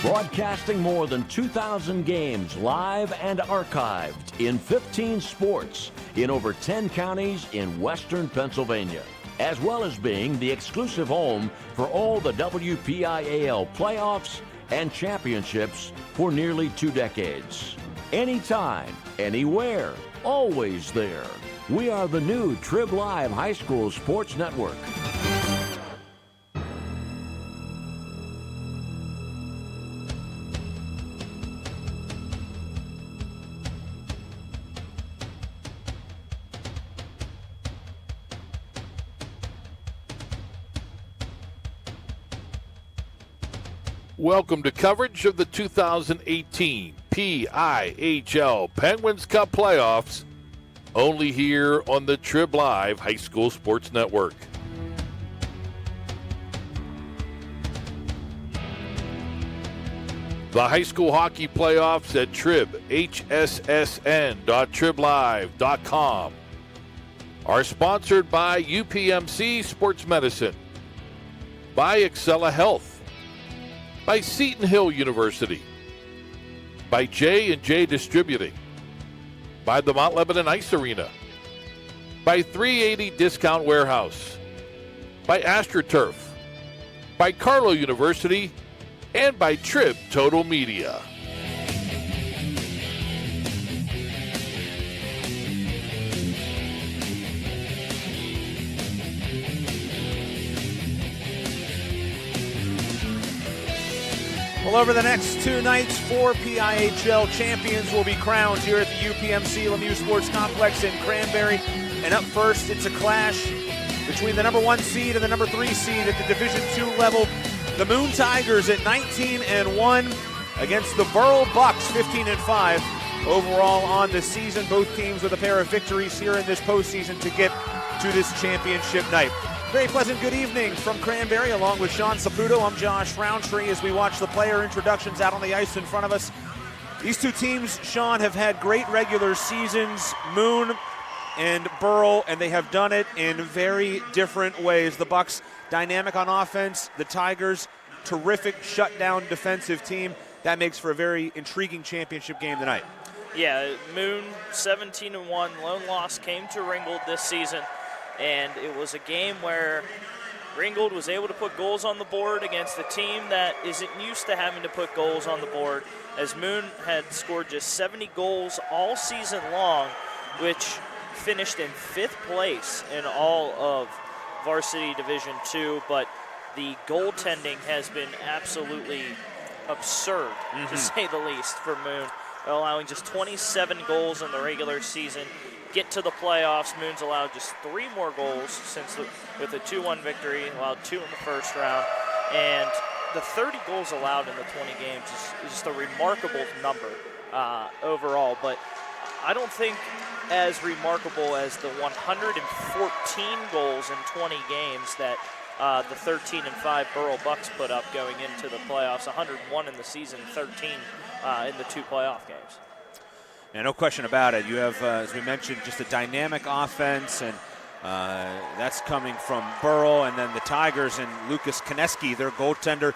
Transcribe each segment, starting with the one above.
Broadcasting more than 2,000 games live and archived in 15 sports in over 10 counties in western Pennsylvania, as well as being the exclusive home for all the WPIHL playoffs and championships for nearly 2 decades. Anytime, anywhere, always there. We are the new Trib Live High School Sports Network. Welcome to coverage of the 2018 PIHL Penguins Cup playoffs, only here on the Trib Live High School Sports Network. The high school hockey playoffs at Trib, hssn.triblive.com, are sponsored by UPMC Sports Medicine, by Excella Health, by Seton Hill University, by J&J Distributing, by the Mount Lebanon Ice Arena, by 380 Discount Warehouse, by AstroTurf, by Carlow University, and by Trib Total Media. Well, over the next 2 nights, 4 PIHL champions will be crowned here at the UPMC Lemieux Sports Complex in Cranberry. And up first, it's a clash between the number 1 seed and the number 3 seed at the Division II level. The Moon Tigers at 19-1 against the Burrell Bucks, 15-5 overall on the season. Both teams with a pair of victories here in this postseason to get to this championship night. Very pleasant good evening from Cranberry, along with Sean Saputo. I'm Josh Rowntree as we watch the player introductions out on the ice in front of us. These two teams, Sean, have had great regular seasons, Moon and Burrell, and they have done it in very different ways. The Bucks, dynamic on offense. The Tigers, terrific shutdown defensive team. That makes for a very intriguing championship game tonight. Yeah, Moon, 17-1. Lone loss came to Ringgold this season. And it was a game where Ringgold was able to put goals on the board against a team that isn't used to having to put goals on the board, as Moon had scored just 70 goals all season long, which finished in 5th place in all of Varsity Division II. But the goaltending has been absolutely absurd, to say the least, for Moon, allowing just 27 goals in the regular season. Get to the playoffs. Moon's allowed just 3 more goals since with a 2-1 victory, allowed 2 in the first round. And the 30 goals allowed in the 20 games is just a remarkable number overall. But I don't think as remarkable as the 114 goals in 20 games that the 13-5 Burrell Bucks put up going into the playoffs. 101 in the season, 13 in the 2 playoff games. Yeah, no question about it. You have, as we mentioned, just a dynamic offense, and that's coming from Burrell, and then the Tigers and Lucas Koneski, their goaltender.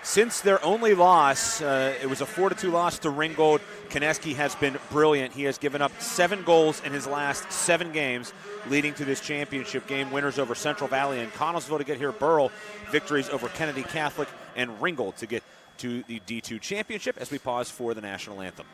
Since their only loss, it was a 4-2 loss to Ringgold. Koneski has been brilliant. He has given up 7 goals in his last 7 games, leading to this championship game. Winners over Central Valley and Connellsville to get here. Burrell victories over Kennedy Catholic and Ringgold to get to the D2 championship as we pause for the national anthem.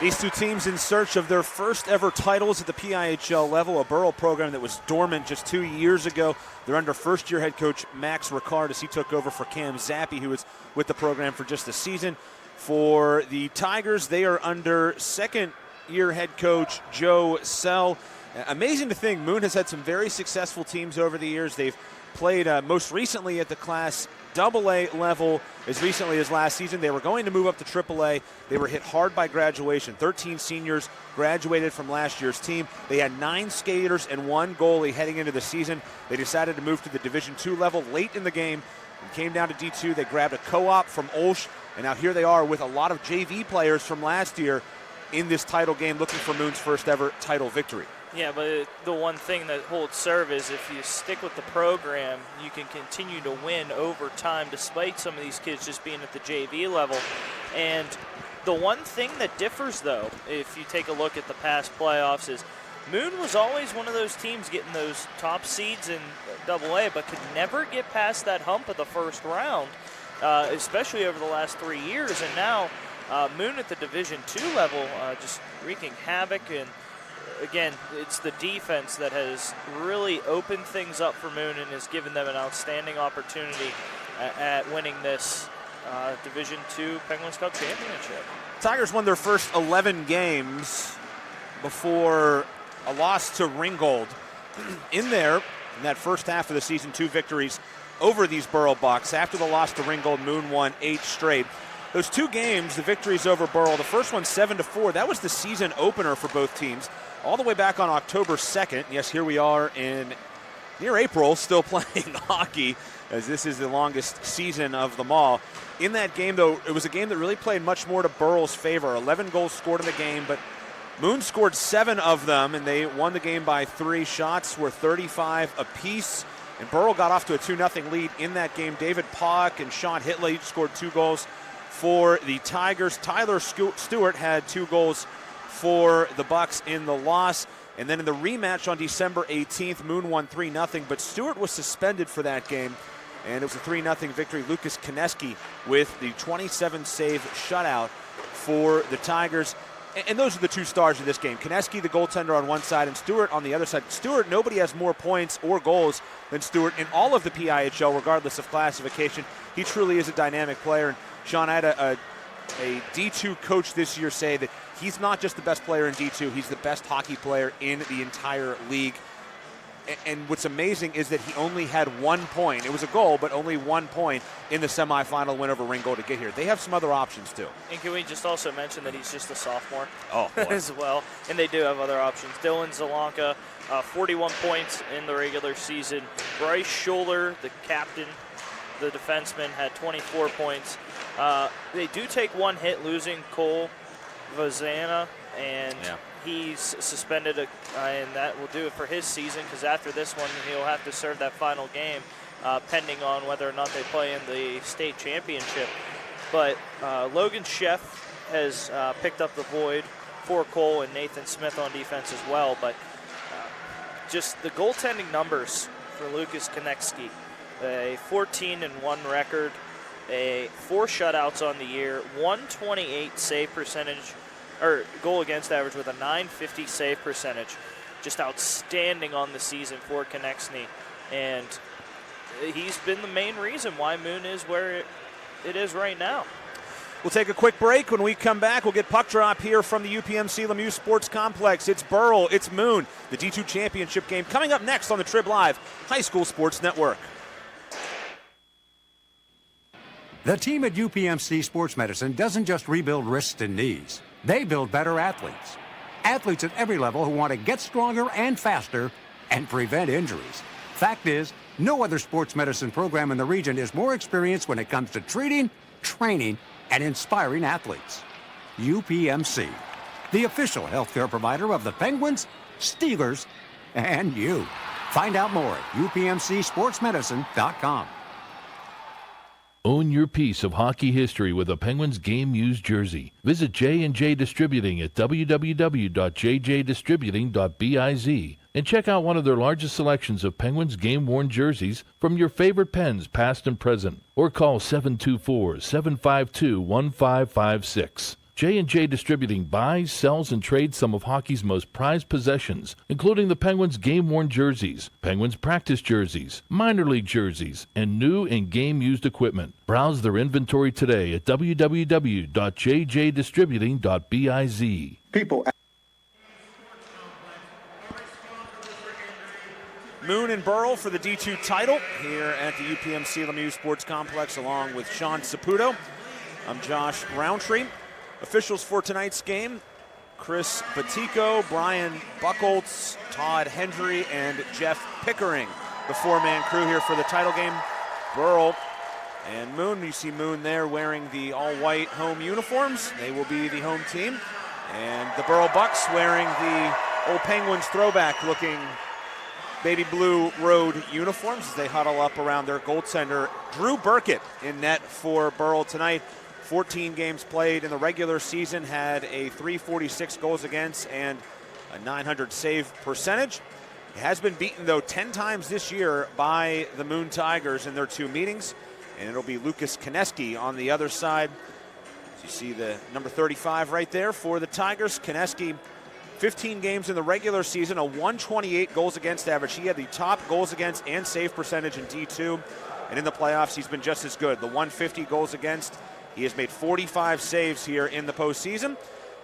These two teams in search of their first ever titles at the PIHL level, a Burrell program that was dormant just 2 years ago. They're under first-year head coach Max Ricard as he took over for Cam Zappi, who was with the program for just a season. For the Tigers, they are under second-year head coach Joe Sell. Amazing to think Moon has had some very successful teams over the years. They've played most recently at the Class AA level as recently as last season. They were going to move up to AAA. They were hit hard by graduation. 13 seniors graduated from last year's team. They had 9 skaters and 1 goalie heading into the season. They decided to move to the Division II level late in the game and came down to D2. They grabbed a co-op from Olsh, and now here they are with a lot of JV players from last year in this title game looking for Moon's first ever title victory. Yeah, but the one thing that holds serve is if you stick with the program, you can continue to win over time despite some of these kids just being at the JV level. And the one thing that differs, though, if you take a look at the past playoffs, is Moon was always one of those teams getting those top seeds in AA, but could never get past that hump of the first round, especially over the last 3 years. And now Moon at the Division II level just wreaking havoc. And again, it's the defense that has really opened things up for Moon and has given them an outstanding opportunity at winning this Division II Penguins Cup championship. Tigers won their first 11 games before a loss to Ringgold. In that first half of the season, 2 victories over these Burrell Bucks. After the loss to Ringgold, Moon won 8 straight. Those 2 games, the victories over Burrell, the first one 7-4, that was the season opener for both teams. All the way back on October 2nd. Yes, here we are in near April, still playing hockey, as this is the longest season of them all. In that game, though, it was a game that really played much more to Burrell's favor. 11 goals scored in the game, but Moon scored 7 of them, and they won the game by 3. Shots were 35 apiece, and Burrell got off to a 2-0 lead in that game. David Pock and Sean Hitley each scored 2 goals for the Tigers. Tyler Stewart had 2 goals for the Bucks in the loss. And then in the rematch on December 18th, Moon won 3-0, but Stewart was suspended for that game, and it was a 3-0 victory. Lucas Koneski with the 27-save shutout for the Tigers. And those are the 2 stars of this game. Koneski, the goaltender, on one side, and Stewart on the other side. Stewart, nobody has more points or goals than Stewart in all of the PIHL, regardless of classification. He truly is a dynamic player. And Sean, I had a D2 coach this year say that he's not just the best player in D2, he's the best hockey player in the entire league. And what's amazing is that he only had 1 point. It was a goal, but only 1 point in the semifinal win over Ringgold to get here. They have some other options, too. And can we just also mention that he's just a sophomore as well? And they do have other options. Dylan Zalanka, 41 points in the regular season. Bryce Schuler, the captain, the defenseman, had 24 points. They do take 1 hit, losing Cole Vazana, and he's suspended, and that will do it for his season, because after this one, he'll have to serve that final game, pending on whether or not they play in the state championship. But Logan Sheff has picked up the void for Cole and Nathan Smith on defense as well. But just the goaltending numbers for Lucas Koneski, a 14-1 record, 4 shutouts on the year, 128 save percentage, or goal against average with a .950 save percentage. Just outstanding on the season for Koneski. And he's been the main reason why Moon is where it is right now. We'll take a quick break. When we come back, we'll get puck drop here from the UPMC Lemieux Sports Complex. It's Burrell, it's Moon, the D2 championship game coming up next on the Trib Live High School Sports Network. The team at UPMC Sports Medicine doesn't just rebuild wrists and knees. They build better athletes. Athletes at every level who want to get stronger and faster and prevent injuries. Fact is, no other sports medicine program in the region is more experienced when it comes to treating, training, and inspiring athletes. UPMC, the official healthcare provider of the Penguins, Steelers, and you. Find out more at upmcsportsmedicine.com. Own your piece of hockey history with a Penguins game-used jersey. Visit J&J Distributing at www.jjdistributing.biz and check out one of their largest selections of Penguins game-worn jerseys from your favorite Pens, past and present. Or call 724-752-1556. J&J Distributing buys, sells, and trades some of hockey's most prized possessions, including the Penguins' game-worn jerseys, Penguins practice jerseys, minor league jerseys, and new and game-used equipment. Browse their inventory today at www.jjdistributing.biz. People. Moon and Burrell for the D2 title here at the UPMC Lemieux Sports Complex, along with Sean Saputo. I'm Josh Rowntree. Officials for tonight's game: Chris Batico, Brian Buchholz, Todd Hendry, and Jeff Pickering. The four-man crew here for the title game. Burrell and Moon. You see Moon there wearing the all-white home uniforms. They will be the home team. And the Burrell Bucks wearing the old Penguins throwback-looking baby blue road uniforms as they huddle up around their goaltender, Drew Burkett, in net for Burrell tonight. 14 games played in the regular season, had a .346 goals against and a .900 save percentage. He has been beaten, though, 10 times this year by the Moon Tigers in their two meetings, and it'll be Lucas Konecki on the other side. As you see the number 35 right there for the Tigers. Konecki, 15 games in the regular season, a .128 goals against average. He had the top goals against and save percentage in D2, and in the playoffs he's been just as good. The .150 goals against. He has made 45 saves here in the postseason.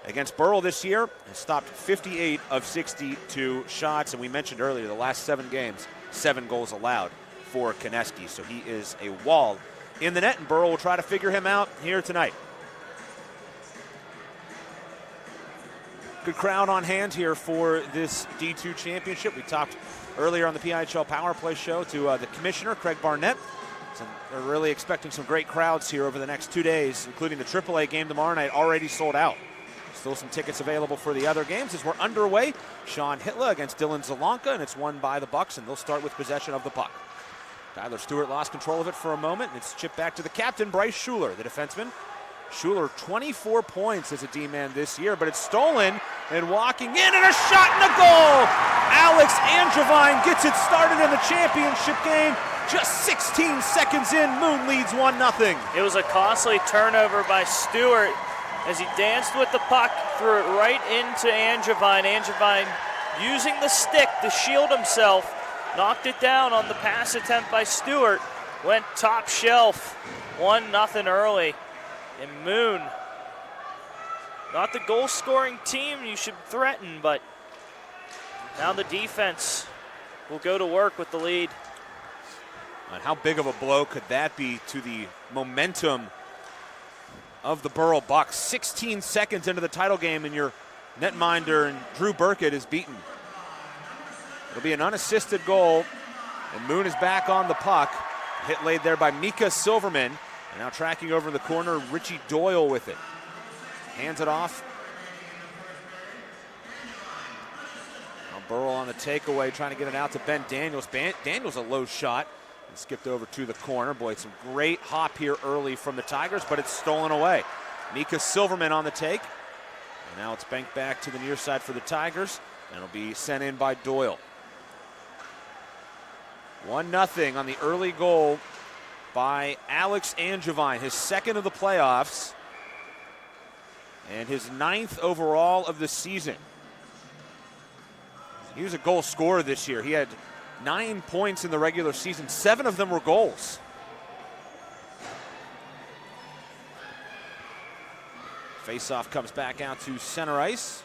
Against Burrell this year, has stopped 58 of 62 shots, and we mentioned earlier the last 7 games, 7 goals allowed for Konecki. So he is a wall in the net, and Burrell will try to figure him out here tonight. Good crowd on hand here for this D2 championship. We talked earlier on the PIHL Power Play show to the commissioner, Craig Barnett. So we're really expecting some great crowds here over the next 2 days, including the AAA game tomorrow night, already sold out. Still some tickets available for the other games as we're underway. Sean Hitler against Dylan Zalanka, and it's won by the Bucks, and they'll start with possession of the puck. Tyler Stewart lost control of it for a moment, and it's chipped back to the captain, Bryce Schuler, the defenseman. Schuler, 24 points as a D-man this year, but it's stolen, and walking in, and a shot and a goal! Alex Angevine gets it started in the championship game. Just 16 seconds in, Moon leads 1-0. It was a costly turnover by Stewart as he danced with the puck, threw it right into Angevine. Angevine using the stick to shield himself, knocked it down on the pass attempt by Stewart, went top shelf, 1-0 early. And Moon, not the goal-scoring team you should threaten, but now the defense will go to work with the lead. And how big of a blow could that be to the momentum of the Burrell Bucks? 16 seconds into the title game, and your netminder and Drew Burkett is beaten. It'll be an unassisted goal, and Moon is back on the puck. Hit laid there by Mika Silverman. And now tracking over in the corner, Richie Doyle with it. Hands it off. Now Burrell on the takeaway, trying to get it out to Ben Daniels. Daniels a low shot. And skipped over to the corner. Boy, some great hop here early from the Tigers, but it's stolen away. Mika Silverman on the take. And now it's banked back to the near side for the Tigers. And it'll be sent in by Doyle. 1-0 on the early goal by Alex Angevine, his second of the playoffs and his 9th overall of the season. He was a goal scorer this year. He had 9 points in the regular season. 7 of them were goals. Faceoff comes back out to center ice.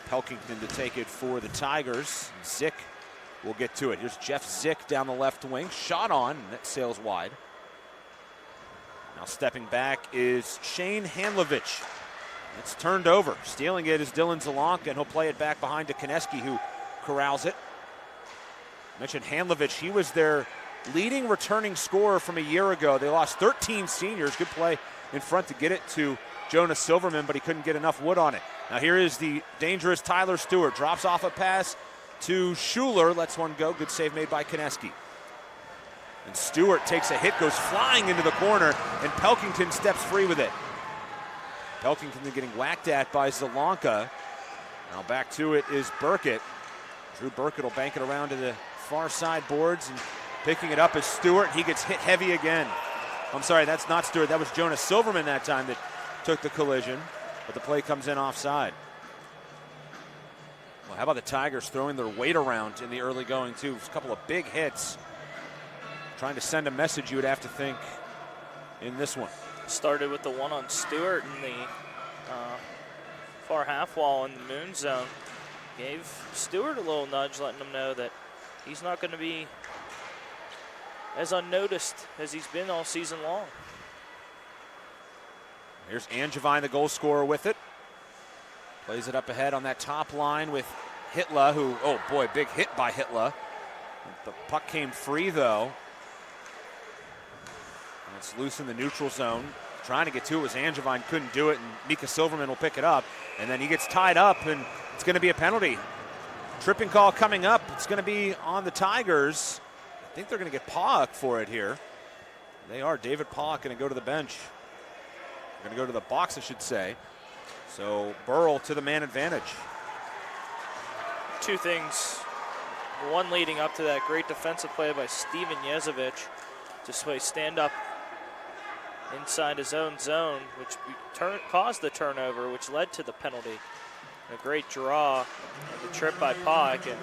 Pelkington to take it for the Tigers. Zick will get to it. Here's Jeff Zick down the left wing. Shot on, and that sails wide. Now stepping back is Shane Hanlovich. It's turned over. Stealing it is Dylan Zalanka, and he'll play it back behind to Konecki, who corrals it. I mentioned Hanlovich. He was their leading returning scorer from a year ago. They lost 13 seniors. Good play in front to get it to Jonas Silverman, but he couldn't get enough wood on it. Now here is the dangerous Tyler Stewart. Drops off a pass to Schuler, lets one go. Good save made by Konecki. And Stewart takes a hit, goes flying into the corner, and Pelkington steps free with it. Pelkington getting whacked at by Zalanka. Now back to it is Burkett. Drew Burkett will bank it around to the far side boards, and picking it up is Stewart. He gets hit heavy again. I'm sorry, that's not Stewart. That was Jonas Silverman that time that took the collision, but the play comes in offside. Well, how about the Tigers throwing their weight around in the early going, too? A couple of big hits. Trying to send a message, you would have to think, in this one. Started with the one on Stewart in the far half wall in the moon zone. Gave Stewart a little nudge, letting him know that he's not going to be as unnoticed as he's been all season long. Here's Angevine, the goal scorer, with it. Plays it up ahead on that top line with Hitler, who, oh boy, big hit by Hitler. The puck came free, though. And it's loose in the neutral zone. Trying to get to it was Angevine, couldn't do it, and Mika Silverman will pick it up. And then he gets tied up, and it's going to be a penalty. Tripping call coming up. It's going to be on the Tigers. I think they're going to get Pollock for it here. They are. David Pollock going to go to the bench. They're going to go to the box, I should say. So Burrell to the man advantage. Two things. One leading up to that great defensive play by Steven Jezovic. Just play stand up inside his own zone, which caused the turnover, which led to the penalty. A great draw and the trip by Pollock, and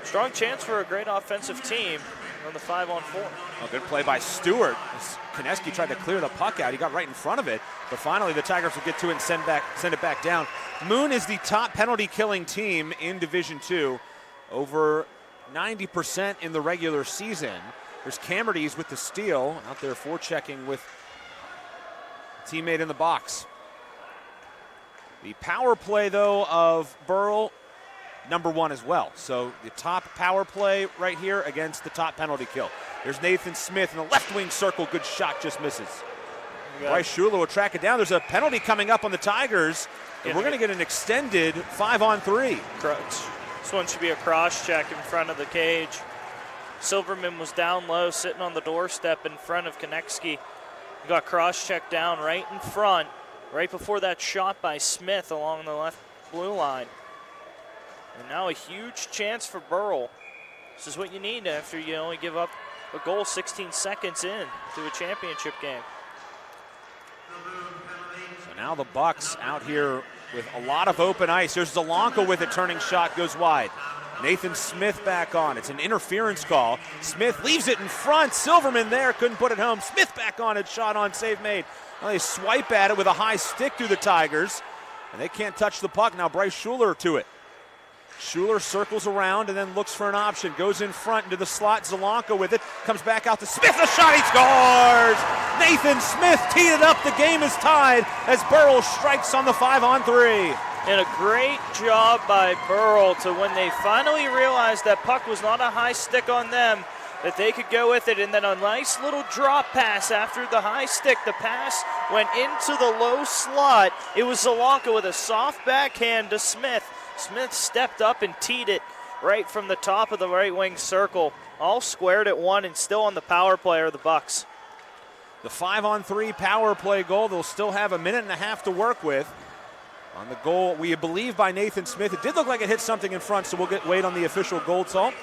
strong chance for a great offensive team on the 5-on-4. A good play by Stewart. Konecki tried to clear the puck out. He got right in front of it, but finally the Tigers will get to it and send it back down. Moon is the top penalty killing team in Division II, over 90% in the regular season. There's Camerdy's with the steal, out there forechecking with a teammate in the box. The power play, though, of Burrell, #1 as well. So the top power play right here against the top penalty kill. There's Nathan Smith in the left wing circle. Good shot, just misses. Bryce Schuler will track it down. There's a penalty coming up on the Tigers. And we're going to get an extended 5-on-3. This one should be a cross check in front of the cage. Silverman was down low, sitting on the doorstep in front of Konecki. He got cross checked down right in front, right before that shot by Smith along the left blue line. And now a huge chance for Burrell. This is what you need after you only give up a goal 16 seconds in to a championship game. So now the Bucks out here with a lot of open ice. There's Zelanka with a turning shot, goes wide. Nathan Smith back on. It's an interference call. Smith leaves it in front. Silverman there, couldn't put it home. Smith back on it, shot on, save made. Well, they swipe at it with a high stick through the Tigers, and they can't touch the puck. Now Bryce Schuler to it. Schuler circles around and then looks for an option. Goes in front into the slot. Zelanka with it. Comes back out to Smith. A shot. He scores! Nathan Smith teed it up. The game is tied as Burrell strikes on the 5-on-3. And a great job by Burrell to, when they finally realized that puck was not a high stick on them, that they could go with it. And then a nice little drop pass after the high stick. The pass went into the low slot. It was Zelanka with a soft backhand to Smith. Smith stepped up and teed it right from the top of the right wing circle. All squared at one and still on the power play are the Bucks. The 5-on-3 power play goal. They'll still have a minute and a half to work with. On the goal, we believe, by Nathan Smith. It did look like it hit something in front, so we'll wait on the official goal call.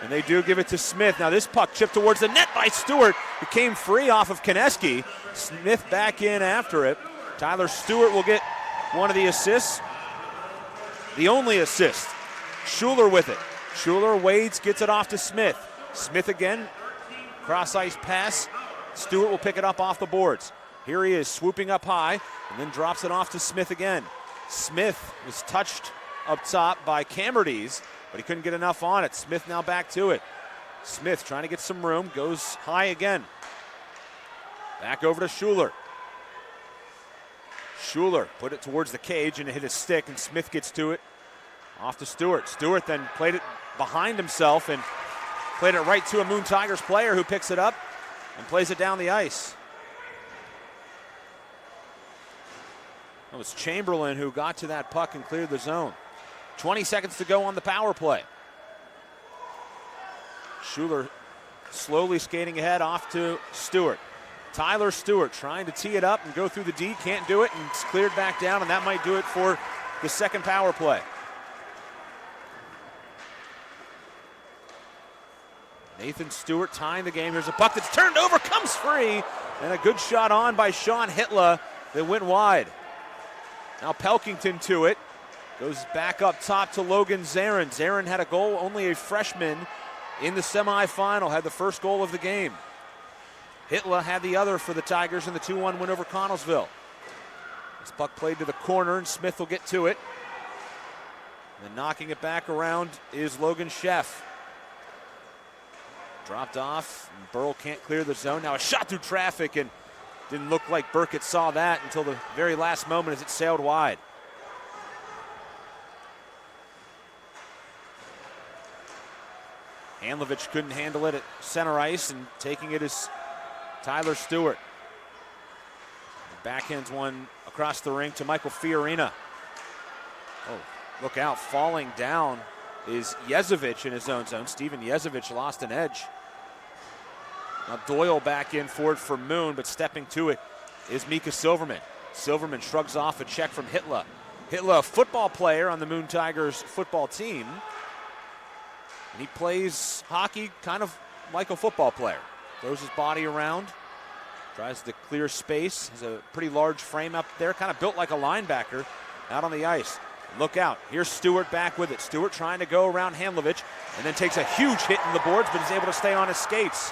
And they do give it to Smith. Now this puck chipped towards the net by Stewart. It came free off of Konecki. Smith back in after it. Tyler Stewart will get one of the assists. The only assist. Schuler with it. Schuler waits, gets it off to Smith. Smith again. Cross-ice pass. Stewart will pick it up off the boards. Here he is swooping up high and then drops it off to Smith again. Smith was touched up top by Camerdy's, but he couldn't get enough on it. Smith now back to it. Smith trying to get some room, goes high again. Back over to Schuler. Schuler put it towards the cage and it hit his stick, and Smith gets to it. Off to Stewart. Stewart then played it behind himself and played it right to a Moon Tigers player who picks it up and plays it down the ice. It was Chamberlain who got to that puck and cleared the zone. 20 seconds to go on the power play. Schuler slowly skating ahead off to Stewart. Tyler Stewart trying to tee it up and go through the D, can't do it, and it's cleared back down, and that might do it for the second power play. Nathan Stewart tying the game. Here's a puck that's turned over, comes free, and a good shot on by Sean Hitler. that went wide. Now Pelkington to it. Goes back up top to Logan Zarin. Zarin had a goal, only a freshman in the semifinal, had the first goal of the game. Hitler had the other for the Tigers in the 2-1 win over Connellsville. This puck played to the corner, and Smith will get to it. And knocking it back around is Logan Sheff. Dropped off, and Burrell can't clear the zone. Now a shot through traffic, and didn't look like Burkett saw that until the very last moment as it sailed wide. Hanlovich couldn't handle it at center ice, and taking it is Tyler Stewart. Backhands one across the ring to Michael Fiorina. Oh, look out, falling down is Yezevich in his own zone. Steven Yezevich lost an edge. Now Doyle back in for it for Moon, but stepping to it is Mika Silverman. Silverman shrugs off a check from Hitler. Hitler, a football player on the Moon Tigers football team. And he plays hockey kind of like a football player. Throws his body around, tries to clear space. Has a pretty large frame up there, kind of built like a linebacker out on the ice. Look out, here's Stewart back with it. Stewart trying to go around Hanlovich and then takes a huge hit in the boards, but is able to stay on his skates.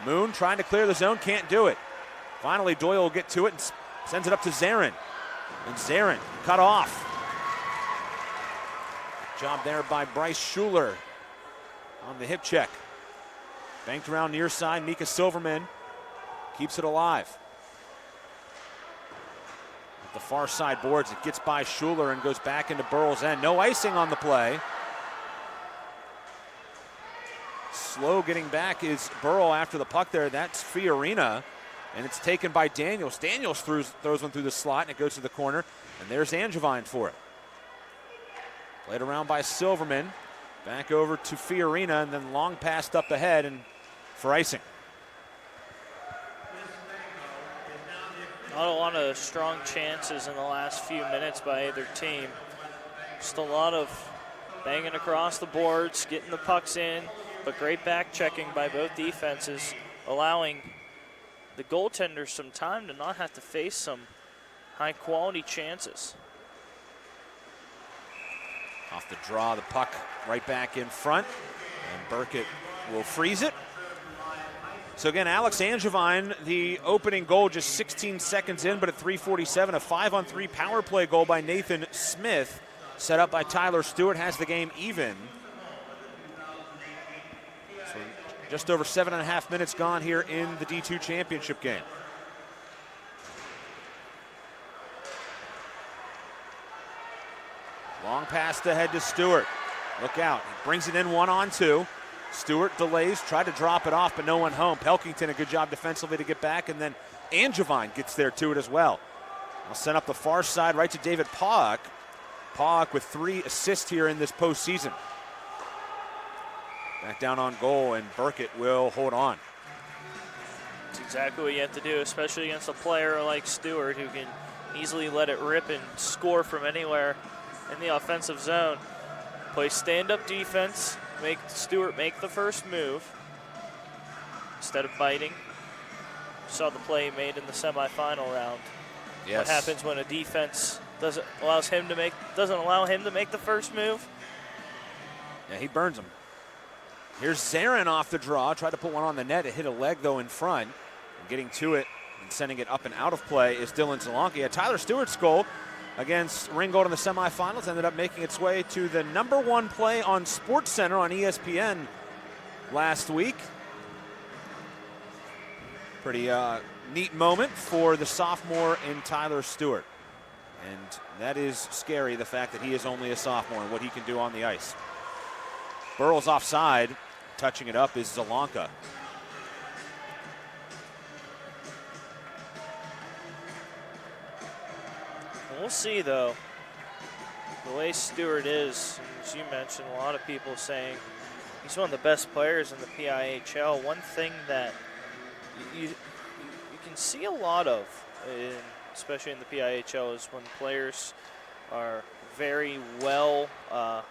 Moon trying to clear the zone, can't do it. Finally, Doyle will get to it and sends it up to Zarin. And Zarin cut off. Good job there by Bryce Schuler on the hip check. Banked around near side, Mika Silverman keeps it alive. At the far side boards, it gets by Schuler and goes back into Burrell's end. No icing on the play. Slow getting back is Burrell after the puck there. That's Fiorina, and it's taken by Daniels. Daniels throws one through the slot, and it goes to the corner, and there's Angevine for it. Played around by Silverman. Back over to Fiorina, and then long passed up ahead and for icing. Not a lot of strong chances in the last few minutes by either team. Just a lot of banging across the boards, getting the pucks in, but great back checking by both defenses, allowing the goaltenders some time to not have to face some high quality chances. Off the draw, the puck right back in front, and Burkett will freeze it. So again, Alex Angevine, the opening goal just 16 seconds in, but at 3:47, a 5-on-3 power play goal by Nathan Smith, set up by Tyler Stewart, has the game even. So just over 7.5 minutes gone here in the D2 championship game. Long pass ahead to Stewart. Look out. He brings it in 1-on-2. Stewart delays, tried to drop it off, but no one home. Pelkington, a good job defensively to get back, and then Angevine gets there to it as well. I'll send up the far side right to David Pauck. Pauck with 3 assists here in this postseason. Back down on goal, and Burkett will hold on. That's exactly what you have to do, especially against a player like Stewart who can easily let it rip and score from anywhere in the offensive zone. Play stand-up defense, make Stewart make the first move instead of biting. Saw the play made in the semifinal round. Yes. What happens when a defense doesn't allow him to make the first move? Yeah, he burns him. Here's Zarin off the draw, tried to put one on the net. It hit a leg though in front. And getting to it and sending it up and out of play is Dylan Solanke. Yeah, Tyler Stewart's goal against Ringgold in the semifinals ended up making its way to the #1 play on SportsCenter on ESPN last week. Pretty neat moment for the sophomore in Tyler Stewart. And that is scary, the fact that he is only a sophomore and what he can do on the ice. Burrell's offside. Touching it up is Zalanka. We'll see, though, the way Stewart is, as you mentioned, a lot of people saying he's one of the best players in the PIHL. One thing that you can see a lot of, especially in the PIHL, is when players are very well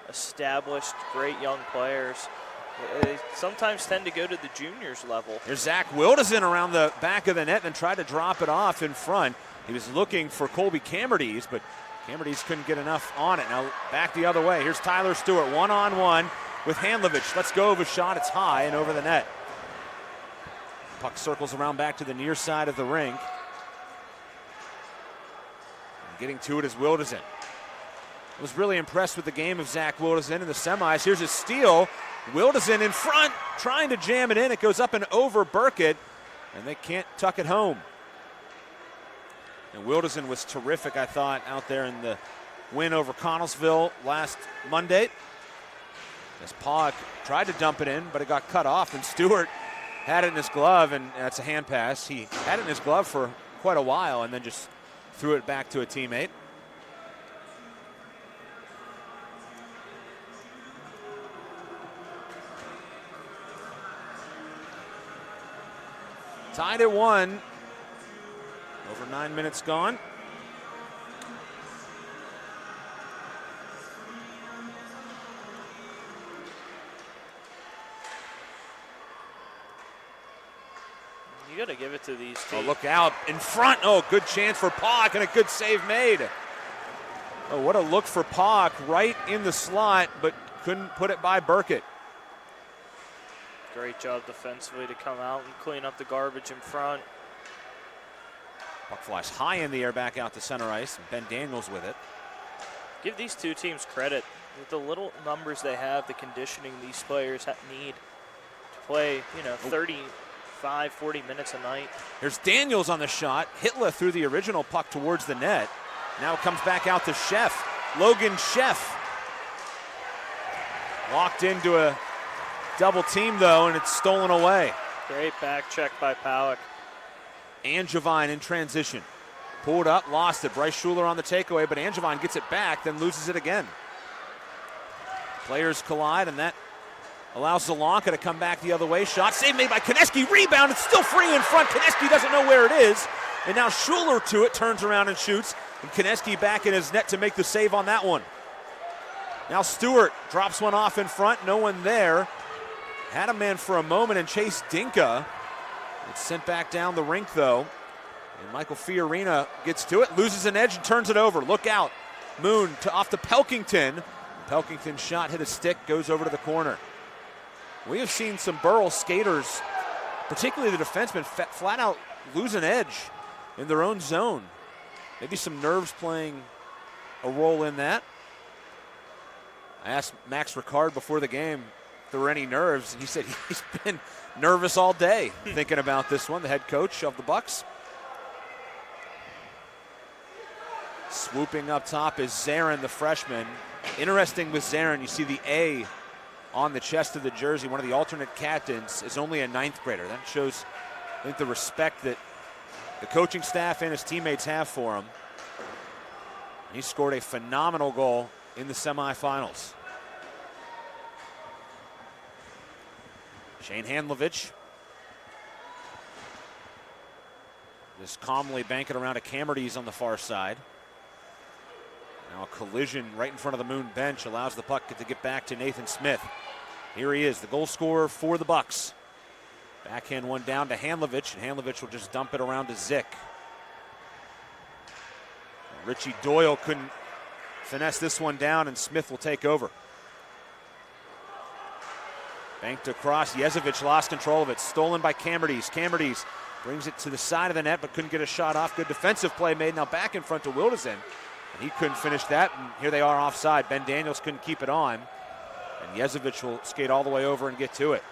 established, great young players. They sometimes tend to go to the juniors level. Here's Zach Wildesen around the back of the net and tried to drop it off in front. He was looking for Colby Camerdes, but Camerdes couldn't get enough on it. Now back the other way. Here's Tyler Stewart, one-on-one with Handlovich. Let's go of a shot. It's high and over the net. Puck circles around back to the near side of the rink. And getting to it is Wilderson. I was really impressed with the game of Zach Wilderson in the semis. Here's a steal. Wilderson in front, trying to jam it in. It goes up and over Burkett, and they can't tuck it home. And Wilderson was terrific, I thought, out there in the win over Connellsville last Monday. As Pog tried to dump it in, but it got cut off, and Stewart had it in his glove, and that's a hand pass. He had it in his glove for quite a while and then just threw it back to a teammate. Tied at 1. Over 9 minutes gone. You got to give it to these teams. Oh, look out in front. Oh, good chance for Pog and a good save made. Oh, what a look for Pog right in the slot, but couldn't put it by Burkett. Great job defensively to come out and clean up the garbage in front. Puck flies high in the air back out to center ice, and Ben Daniels with it. Give these two teams credit. With the little numbers they have, the conditioning these players need to play, 35, 40 minutes a night. Here's Daniels on the shot. Hitler threw the original puck towards the net. Now it comes back out to Sheff. Logan Sheff. Walked into a double team, though, and it's stolen away. Great back check by Powak. Angevine in transition. Pulled up, lost it. Bryce Schuler on the takeaway, but Angevine gets it back, then loses it again. Players collide, and that allows Zelonka to come back the other way. Shot save made by Konecki. Rebound. It's still free in front. Konecki doesn't know where it is. And now Schuler to it, turns around and shoots. And Konecki back in his net to make the save on that one. Now Stewart drops one off in front. No one there. Had a man for a moment and Chase Dinka. It's sent back down the rink, though. And Michael Fiorina gets to it, loses an edge and turns it over. Look out. Moon off to Pelkington. Pelkington's shot hit a stick, goes over to the corner. We have seen some Burrell skaters, particularly the defensemen, flat out lose an edge in their own zone. Maybe some nerves playing a role in that. I asked Max Ricard before the game if there were any nerves, and he said he's been nervous all day thinking about this one, the head coach of the Bucks. Swooping up top is Zarin, the freshman. Interesting with Zarin, you see the A on the chest of the jersey. One of the alternate captains is only a 9th grader. That shows, I think, the respect that the coaching staff and his teammates have for him. He scored a phenomenal goal in the semifinals. Shane Handlovich just calmly banking around a Camerdes on the far side. Now a collision right in front of the Moon bench allows the puck to get back to Nathan Smith. Here he is, the goal scorer for the Bucks. Backhand one down to Handlovich, and Handlovich will just dump it around to Zick. Richie Doyle couldn't finesse this one down, and Smith will take over. Banked across, Yezevich lost control of it, stolen by Camerdes. Camerdes brings it to the side of the net, but couldn't get a shot off. Good defensive play made, now back in front to Wilderson. And he couldn't finish that, and here they are offside. Ben Daniels couldn't keep it on, and Yezevich will skate all the way over and get to it.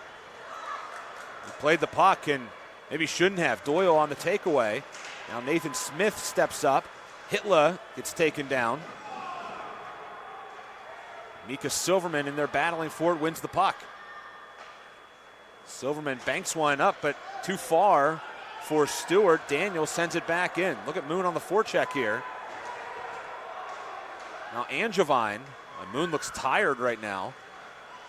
He played the puck and maybe shouldn't have. Doyle on the takeaway. Now Nathan Smith steps up. Hitler gets taken down. Mika Silverman in there battling for it, wins the puck. Silverman banks one up, but too far for Stewart. Daniel sends it back in. Look at Moon on the forecheck here. Now Angevine. Moon looks tired right now.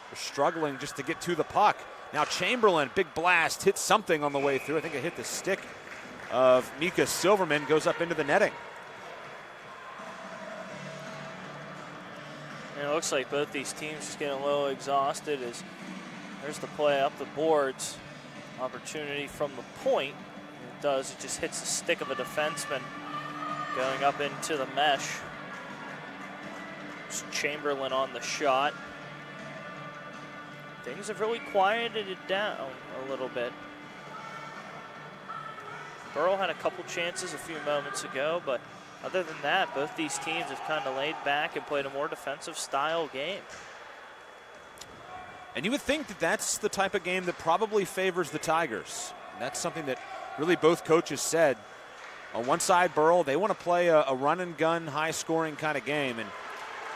They're struggling just to get to the puck. Now Chamberlain, big blast, hits something on the way through. I think it hit the stick of Mika Silverman, goes up into the netting. And it looks like both these teams just getting a little exhausted as there's the play up the boards. Opportunity from the point. It just hits the stick of a defenseman Going up into the mesh. It's Chamberlain on the shot. Things have really quieted it down a little bit. Burrell had a couple chances a few moments ago, but other than that, both these teams have kind of laid back and played a more defensive style game. And you would think that that's the type of game that probably favors the Tigers. And that's something that really both coaches said. On one side, Burrell, they want to play a run-and-gun, high-scoring kind of game. And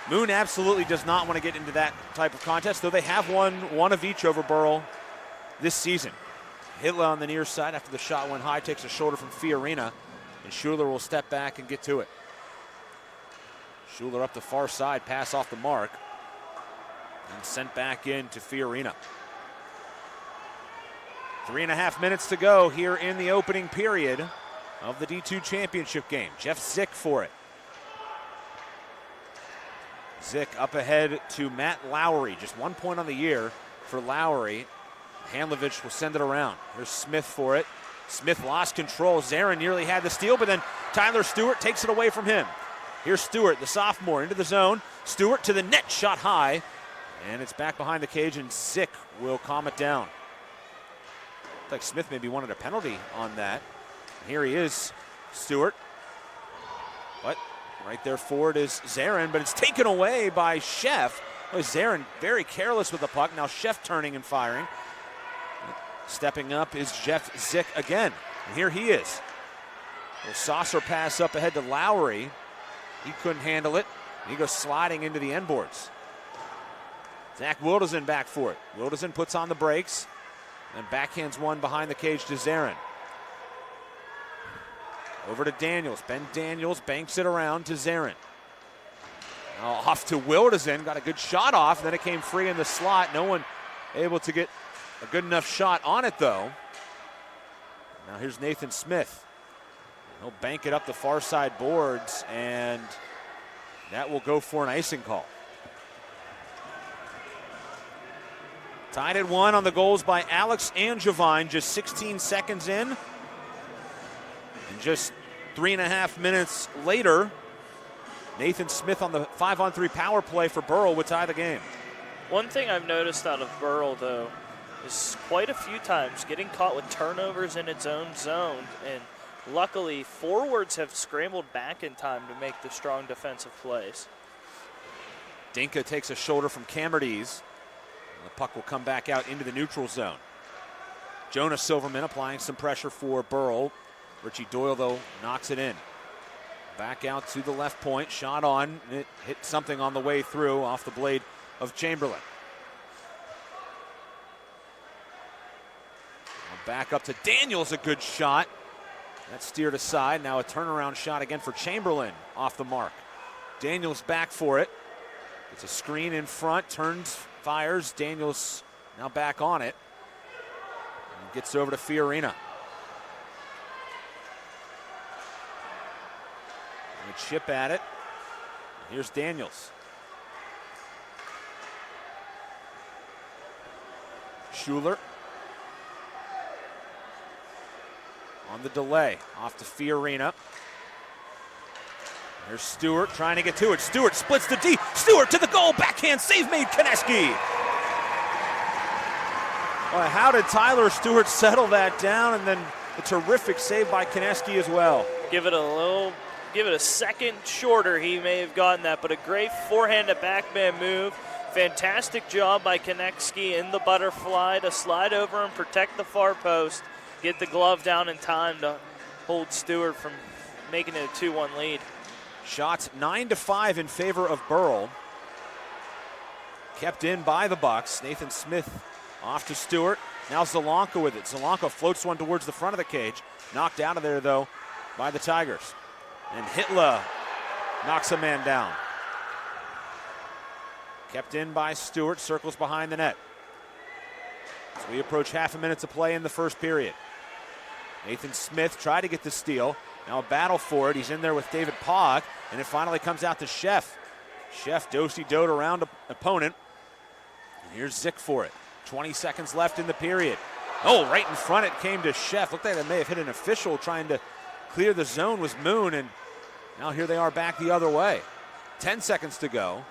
Moon absolutely does not want to get into that type of contest, though they have won one of each over Burrell this season. Hitler on the near side after the shot went high, takes a shoulder from Fiorina, and Schuler will step back and get to it. Schuler up the far side, pass off the mark, and sent back in to Fiorina. 3.5 minutes to go here in the opening period of the D2 championship game. Jeff Zick for it. Zick up ahead to Matt Lowry. Just 1 point on the year for Lowry. Handlovich will send it around. Here's Smith for it. Smith lost control. Zarin nearly had the steal, but then Tyler Stewart takes it away from him. Here's Stewart, the sophomore, into the zone. Stewart to the net, shot high. And it's back behind the cage, and Zick will calm it down. Looks like Smith maybe wanted a penalty on that. Here he is, Stewart. But right there forward is Zarin, but it's taken away by Sheff. Oh, Zarin very careless with the puck. Now Sheff turning and firing. Stepping up is Jeff Zick again. And here he is. A saucer pass up ahead to Lowry. He couldn't handle it. He goes sliding into the end boards. Zach Wilderson back for it. Wilderson puts on the brakes and backhands one behind the cage to Zarin. Over to Daniels. Ben Daniels banks it around to Zarin. Now off to Wilderson. Got a good shot off. Then it came free in the slot. No one able to get a good enough shot on it, though. Now here's Nathan Smith. He'll bank it up the far side boards, and that will go for an icing call. Tied at 1 on the goals by Alex and Javine, just 16 seconds in. And just 3.5 minutes later, Nathan Smith on the 5-on-3 power play for Burrell would tie the game. One thing I've noticed out of Burrell, though, is quite a few times getting caught with turnovers in its own zone. And luckily, forwards have scrambled back in time to make the strong defensive plays. Dinka takes a shoulder from Camerdes. The puck will come back out into the neutral zone. Jonas Silverman applying some pressure for Burrell. Richie Doyle, though, knocks it in. Back out to the left point. Shot on. It hit something on the way through off the blade of Chamberlain. Back up to Daniels, a good shot. That's steered aside. Now a turnaround shot again for Chamberlain off the mark. Daniels back for it. It's a screen in front, turns, fires. Daniels now back on it. And gets over to Fiorina. They chip at it. Here's Daniels. Schuler. On the delay, off to Fiorina. There's Stewart trying to get to it. Stewart splits the D. Stewart to the goal, backhand save made, Konecki. Well, how did Tyler Stewart settle that down? And then a terrific save by Konecki as well. Give it a second shorter, he may have gotten that, but a great forehand to backman move. Fantastic job by Konecki in the butterfly to slide over and protect the far post. Get the glove down in time to hold Stewart from making it a 2-1 lead. Shots 9-5 in favor of Burrell. Kept in by the Bucks. Nathan Smith off to Stewart. Now Zelanka with it. Zelanka floats one towards the front of the cage. Knocked out of there, though, by the Tigers. And Hitler knocks a man down. Kept in by Stewart. Circles behind the net. So we approach half a minute to play in the first period. Nathan Smith tried to get the steal. Now a battle for it. He's in there with David Pogg, and it finally comes out to Sheff. Sheff do-si-doed around opponent. And here's Zick for it. 20 seconds left in the period. Oh, right in front it came to Sheff. Looked like they may have hit an official trying to clear the zone was Moon, and Now here they are back the other way. 10 seconds to go.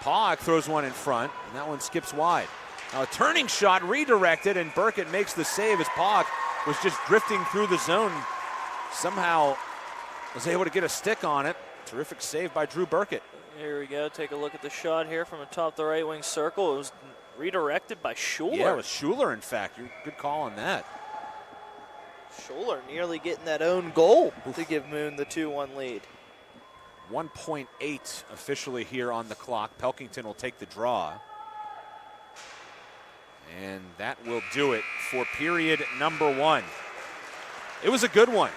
PIHL throws one in front, and that one skips wide. Now a turning shot redirected, and Burkett makes the save as PIHL was just drifting through the zone. Somehow was able to get a stick on it. Terrific save by Drew Burkett. Here we go. Take a look at the shot here from atop the right wing circle. It was redirected by Schuler. Yeah, it was Schuler, in fact. Good call on that. Schuler nearly getting that own goal to give Moon the 2-1 lead. 1.8 officially here on the clock. Pelkington will take the draw. And that will do it for period number 1. It was a good one.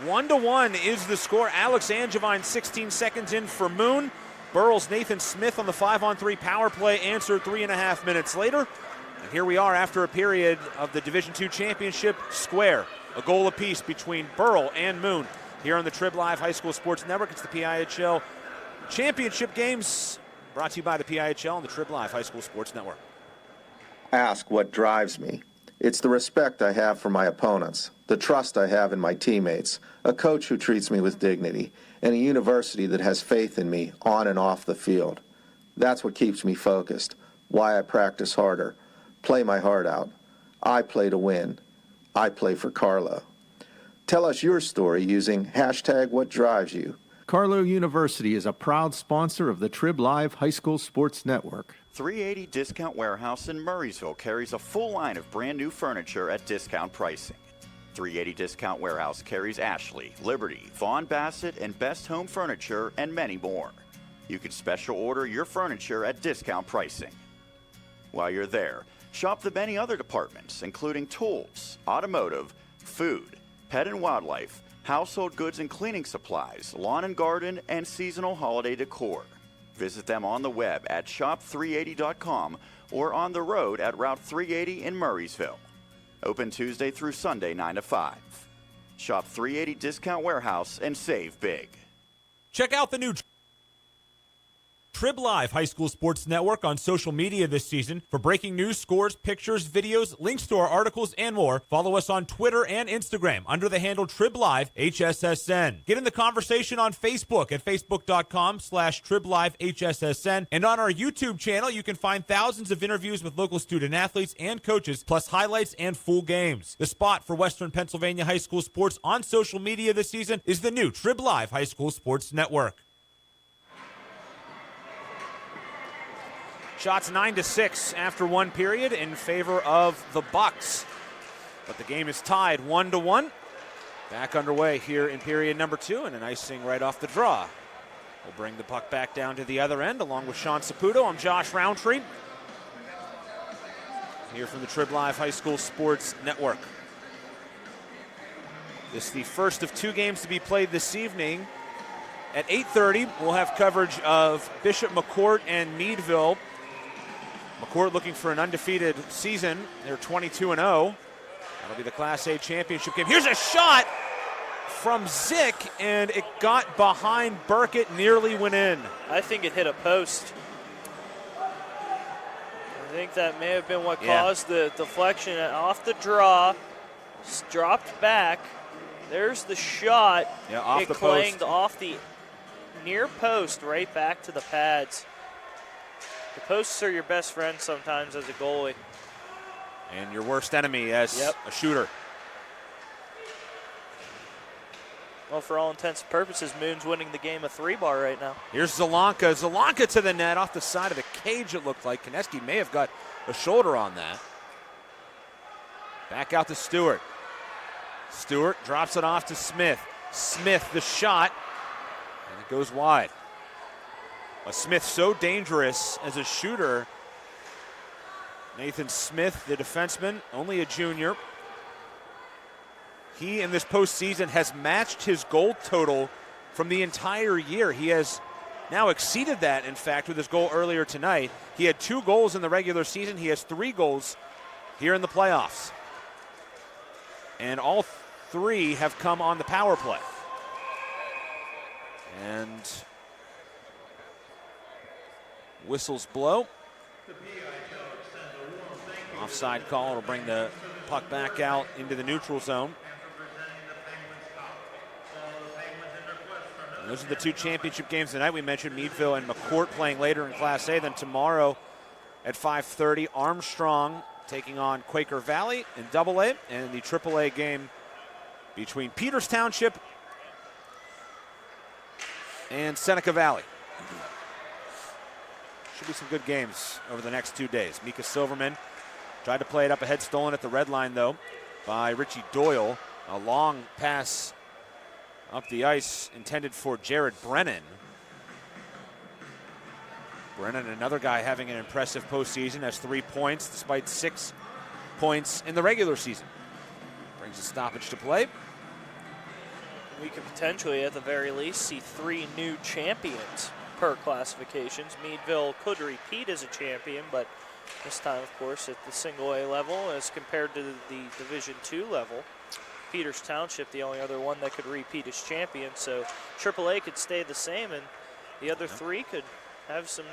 1-1 is the score. Alex Angevine 16 seconds in for Moon. Burrell's Nathan Smith on the 5-on-3 power play answered 3.5 minutes later. And here we are after a period of the Division II Championship square. A goal apiece between Burrell and Moon here on the Trib Live High School Sports Network. It's the PIHL Championship Games brought to you by the PIHL and the Trib Live High School Sports Network. Ask what drives me. It's the respect I have for my opponents, the trust I have in my teammates, a coach who treats me with dignity, and a university that has faith in me on and off the field. That's what keeps me focused, why I practice harder, play my heart out. I play to win. I play for Carlo. Tell us your story using #WhatDriveYou. Carlo University is a proud sponsor of the Trib Live High School Sports Network. 380 Discount Warehouse in Murraysville carries a full line of brand new furniture at discount pricing. 380 Discount Warehouse carries Ashley, Liberty, Vaughn Bassett, and Best Home Furniture, and many more. You can special order your furniture at discount pricing. While you're there, shop the many other departments, including tools, automotive, food, pet and wildlife, household goods and cleaning supplies, lawn and garden, and seasonal holiday decor. Visit them on the web at shop380.com or on the road at Route 380 in Murraysville. Open Tuesday through Sunday 9 to 5. Shop 380 Discount Warehouse and save big. Check out the new Trib Live High School Sports Network on social media this season for breaking news, scores, pictures, videos, links to our articles, and more. Follow us on Twitter and Instagram under the handle Trib Live HSSN. Get in the conversation on Facebook at facebook.com/TribLiveHSSN. And on our YouTube channel, you can find thousands of interviews with local student athletes and coaches, plus highlights and full games. The spot for Western Pennsylvania high school sports on social media this season is the new Trib Live High School Sports Network. Shots 9-6 after one period in favor of the Bucks. But the game is tied 1-1. Back underway here in period number 2, and an icing right off the draw. We'll bring the puck back down to the other end along with Sean Saputo. I'm Josh Rowntree. Here from the Trib Live High School Sports Network. This is the first of 2 games to be played this evening. At 8:30, we'll have coverage of Bishop McCourt and Meadville. McCourt looking for an undefeated season. They're 22-0. That'll be the Class A championship game. Here's a shot from Zick, and it got behind Burkett, nearly went in. I think it hit a post. I think that may have been what caused the deflection. Off the draw, dropped back. There's the shot. Yeah, off it the clanged post. off the near post right back to the pads. The posts are your best friend sometimes as a goalie. And your worst enemy as a shooter. Well, for all intents and purposes, Moon's winning the game of 3-bar right now. Here's Zelanka. Zelanka to the net off the side of the cage, it looked like. Konecki may have got a shoulder on that. Back out to Stewart. Stewart drops it off to Smith. Smith, the shot, and it goes wide. Smith so dangerous as a shooter. Nathan Smith, the defenseman, only a junior. He, in this postseason, has matched his goal total from the entire year. He has now exceeded that, in fact, with his goal earlier tonight. He had 2 goals in the regular season. He has 3 goals here in the playoffs. And all 3 have come on the power play. And whistles blow. Offside call. It'll bring the puck back out into the neutral zone. Those are the two championship games tonight. We mentioned Meadville and McCourt playing later in Class A. Then tomorrow at 5:30, Armstrong taking on Quaker Valley in AA, and the AAA game between Peters Township and Seneca Valley. Should be some good games over the next 2 days. Mika Silverman tried to play it up ahead, stolen at the red line, though, by Richie Doyle. A long pass up the ice intended for Jared Brennan. Brennan, another guy having an impressive postseason, has 3 points despite 6 points in the regular season. Brings a stoppage to play. We could potentially, at the very least, see 3 new champions per classifications. Meadville could repeat as a champion, but this time, of course, at the single A level as compared to the Division II level. Peters Township, the only other one that could repeat as champion, so AAA could stay the same, and the other 3 could have some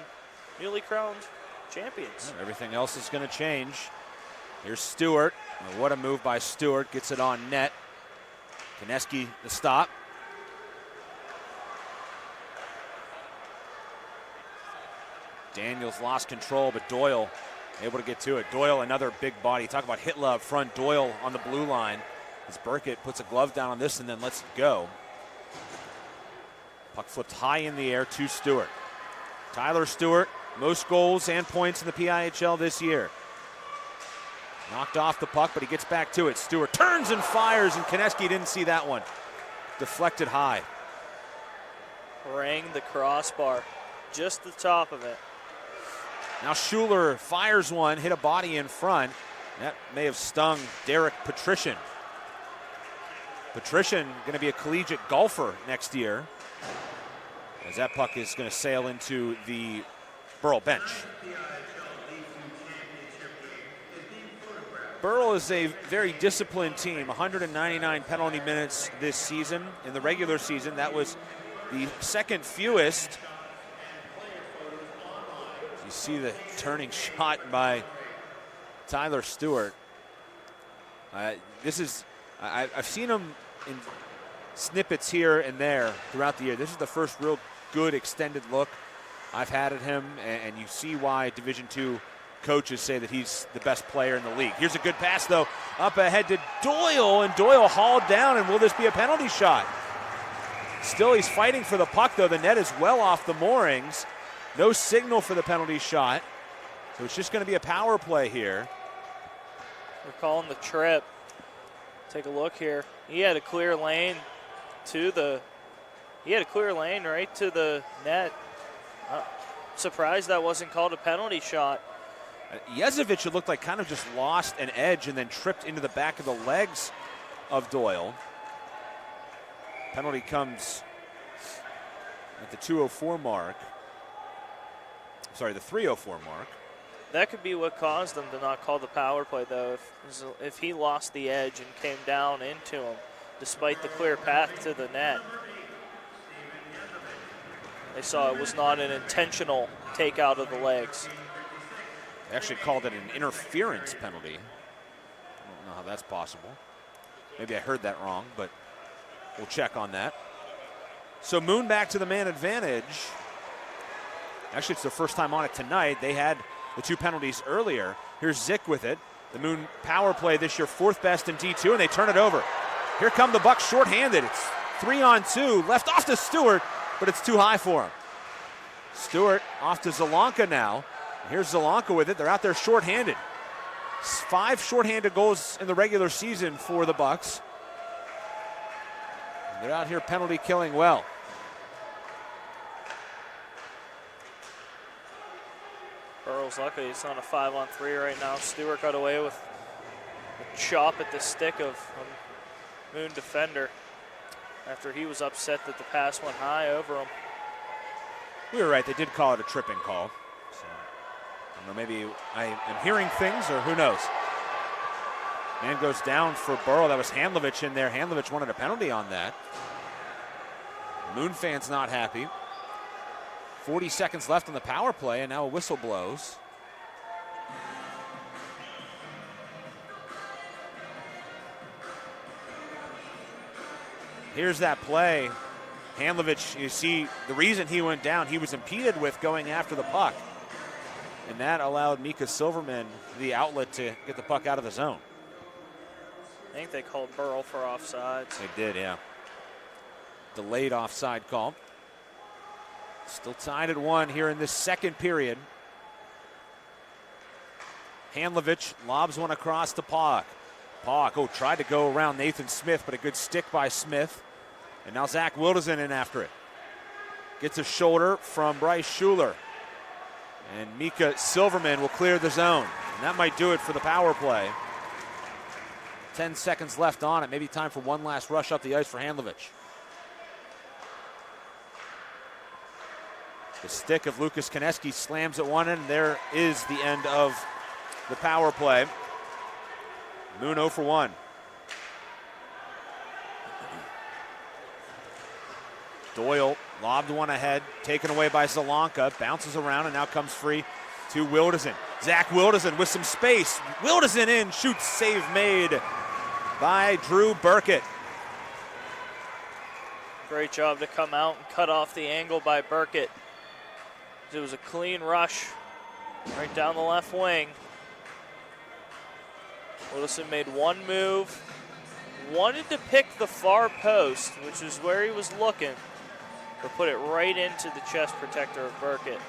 newly crowned champions. Everything else is going to change. Here's Stewart. Oh, what a move by Stewart. Gets it on net. Koneski the stop. Daniels lost control, but Doyle able to get to it. Doyle, another big body. Talk about hit love front. Doyle on the blue line as Burkett puts a glove down on this and then lets it go. Puck flipped high in the air to Stewart. Tyler Stewart, most goals and points in the PIHL this year. Knocked off the puck, but he gets back to it. Stewart turns and fires, and Koneski didn't see that one. Deflected high. Rang the crossbar, just the top of it. Now Schuler fires one, hit a body in front. That may have stung Derek Patrician. Patrician going to be a collegiate golfer next year, as that puck is going to sail into the Burrell bench. Burrell is a very disciplined team. 199 penalty minutes this season. In the regular season, that was the second fewest. You see the turning shot by Tyler Stewart. I've seen him in snippets here and there throughout the year. This is the first real good extended look I've had at him, and you see why Division II coaches say that he's the best player in the league. Here's a good pass, though, up ahead to Doyle, and Doyle hauled down, and will this be a penalty shot? Still, he's fighting for the puck, though. The net is well off the moorings. No signal for the penalty shot, so it's just going to be a power play here. We're calling the trip. Take a look here. He had a clear lane right to the net. Surprised that wasn't called a penalty shot. Jezovic, it looked like, kind of just lost an edge and then tripped into the back of the legs of Doyle. Penalty comes at the 2:04 mark. Sorry, the 3:04 mark. That could be what caused them to not call the power play, though, if he lost the edge and came down into him, despite the clear path to the net. They saw it was not an intentional takeout of the legs. They actually called it an interference penalty. I don't know how that's possible. Maybe I heard that wrong, but we'll check on that. So Moon back to the man advantage. Actually, it's their first time on it tonight. They had the 2 penalties earlier. Here's Zick with it. The Moon power play this year, 4th best in D2, and they turn it over. Here come the Bucks shorthanded. It's 3-on-2, left off to Stewart, but it's too high for him. Stewart off to Zelanka now. Here's Zelanka with it. They're out there shorthanded. 5 shorthanded goals in the regular season for the Bucks. They're out here penalty killing well. Burrell's lucky it's on a 5-on-3 right now. Stewart got away with a chop at the stick of a Moon defender after he was upset that the pass went high over him. We were right. They did call it a tripping call. So, I don't know, maybe I am hearing things, or who knows. Man goes down for Burrell. That was Handlovich in there. Handlovich wanted a penalty on that. Moon fans not happy. 40 seconds left on the power play, and now a whistle blows. Here's that play. Handlovich, you see the reason he went down, he was impeded with going after the puck. And that allowed Mika Silverman the outlet to get the puck out of the zone. I think they called Burrell for offsides. They did, yeah. Delayed offside call. Still tied at 1 here in this second period. Handlovich lobs one across to Pog. Pog, tried to go around Nathan Smith, but a good stick by Smith. And now Zach Wilderson in after it. Gets a shoulder from Bryce Schuler. And Mika Silverman will clear the zone. And that might do it for the power play. 10 seconds left on it. Maybe time for one last rush up the ice for Handlovich. The stick of Lucas Koneski slams at one end, and there is the end of the power play. Moon 0 for 1. Doyle lobbed one ahead, taken away by Zalanka, bounces around and now comes free to Wilderson. Zach Wilderson with some space. Wilderson in, shoots, save made by Drew Burkett. Great job to come out and cut off the angle by Burkett. It was a clean rush right down the left wing. Wilderson made one move, wanted to pick the far post, which is where he was looking, but put it right into the chest protector of Burkett.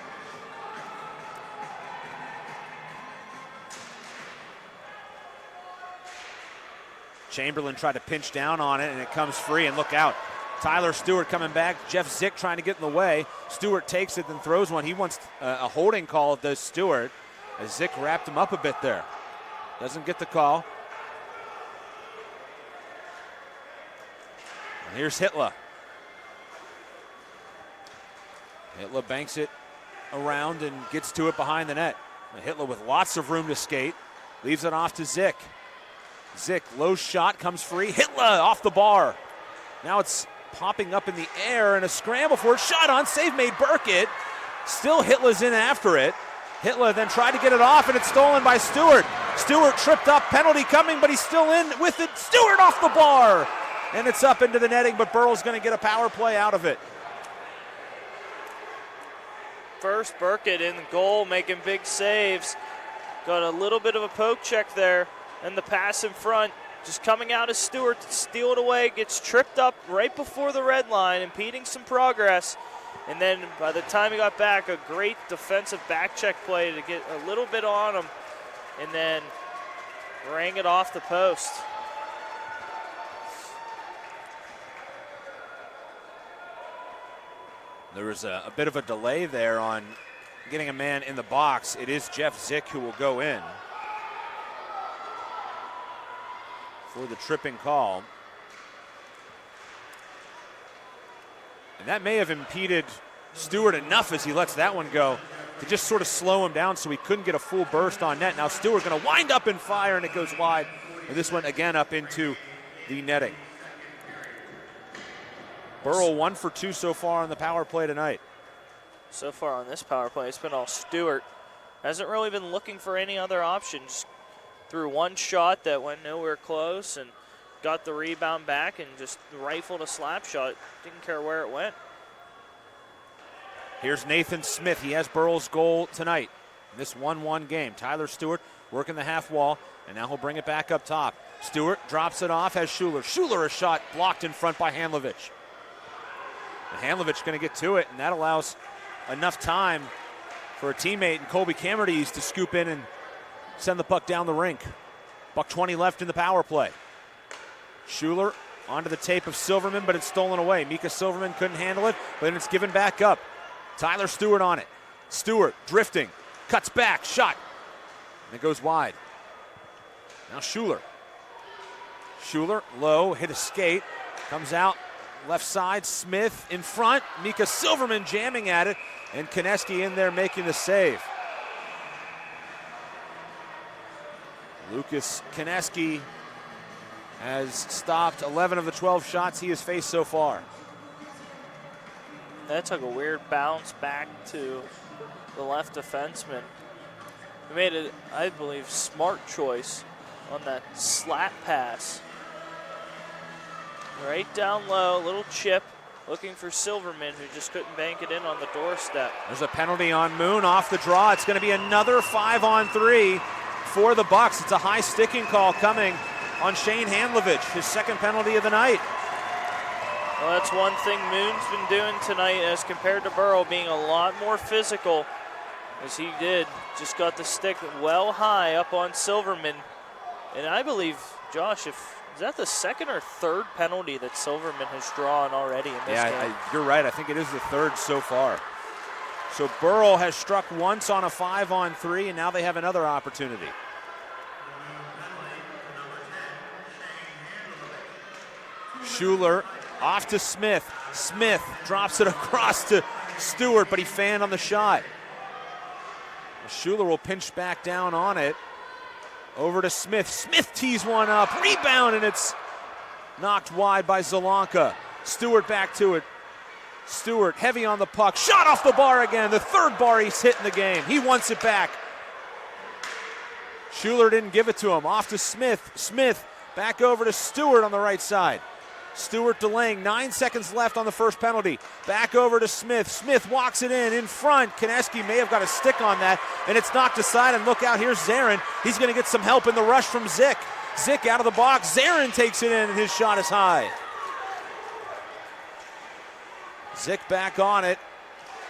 Chamberlain tried to pinch down on it, and it comes free, and look out. Tyler Stewart coming back. Jeff Zick trying to get in the way. Stewart takes it, then throws one. He wants a holding call, does Stewart, as Zick wrapped him up a bit there. Doesn't get the call. And here's Hitler. Hitler banks it around and gets to it behind the net. Hitler with lots of room to skate. Leaves it off to Zick. Zick, low shot, comes free. Hitler off the bar. Now it's popping up in the air and a scramble for it. Shot on, save made Burkett. Still Hitler's in after it. Hitler then tried to get it off, and it's stolen by Stewart. Stewart tripped up, penalty coming, but he's still in with it. Stewart off the bar, and it's up into the netting, but Burrell's going to get a power play out of it. First, Burkett in the goal, making big saves. Got a little bit of a poke check there, and the pass in front. Just coming out as Stewart to steal it away, gets tripped up right before the red line, impeding some progress. And then by the time he got back, a great defensive back check play to get a little bit on him, and then rang it off the post. There was a bit of a delay there on getting a man in the box. It is Jeff Zick who will go in for the tripping call. And that may have impeded Stewart enough as he lets that one go to just sort of slow him down so he couldn't get a full burst on net. Now Stewart going to wind up and fire, and it goes wide. And this one again up into the netting. Burrell 1 for 2 so far on the power play tonight. So far on this power play, it's been all Stewart. Hasn't really been looking for any other options. Threw one shot that went nowhere close and got the rebound back and just rifled a slap shot. Didn't care where it went. Here's Nathan Smith. He has Burrell's goal tonight in this 1-1 game. Tyler Stewart working the half wall, and now he'll bring it back up top. Stewart drops it off, has Schuler. Schuler a shot blocked in front by Handlovich. And Handlovich going to get to it, and that allows enough time for a teammate in Colby Camerdes to scoop in and send the puck down the rink. $1:20 left in the power play. Schuler onto the tape of Silverman, but it's stolen away. Mika Silverman couldn't handle it, but then it's given back up. Tyler Stewart on it. Stewart drifting, cuts back, shot, and it goes wide. Now Schuler. Schuler low, hit a skate, comes out left side. Smith in front. Mika Silverman jamming at it, and Koneski in there making the save. Lucas Koneski has stopped 11 of the 12 shots he has faced so far. That took a weird bounce back to the left defenseman. He made it, I believe, smart choice on that slap pass. Right down low, little chip, looking for Silverman, who just couldn't bank it in on the doorstep. There's a penalty on Moon off the draw. It's going to be another 5-on-3 for the Bucs. It's a high sticking call coming on Shane Handlovich, his second penalty of the night. Well, that's one thing Moon's been doing tonight as compared to Burrell, being a lot more physical, as he did. Just got the stick well high up on Silverman. And I believe, Josh, is that the second or third penalty that Silverman has drawn already in this game? You're right. I think it is the third so far. So Burrell has struck once on a 5-on-3, and now they have another opportunity. Schuler off to Smith. Smith drops it across to Stewart, but he fanned on the shot. Schuler will pinch back down on it. Over to Smith. Smith tees one up. Rebound, and it's knocked wide by Zelanka. Stewart back to it. Stewart heavy on the puck. Shot off the bar again. The third bar he's hit in the game. He wants it back. Schuler didn't give it to him. Off to Smith. Smith back over to Stewart on the right side. Stewart delaying, 9 seconds left on the first penalty. Back over to Smith. Smith walks it in front. Konecki may have got a stick on that, and it's knocked aside, and look out, here's Zarin. He's going to get some help in the rush from Zick. Zick out of the box. Zarin takes it in, and his shot is high. Zick back on it.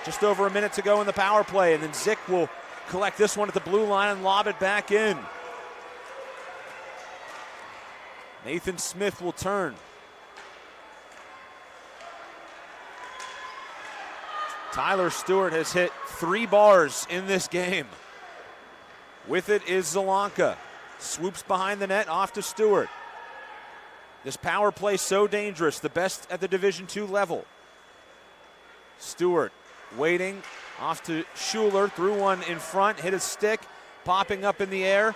Just over a minute to go in the power play, and then Zick will collect this one at the blue line and lob it back in. Nathan Smith will turn. Tyler Stewart has hit 3 bars in this game. With it is Zelanka. Swoops behind the net, off to Stewart. This power play so dangerous, the best at the Division II level. Stewart waiting, off to Schuler, threw one in front, hit a stick, popping up in the air,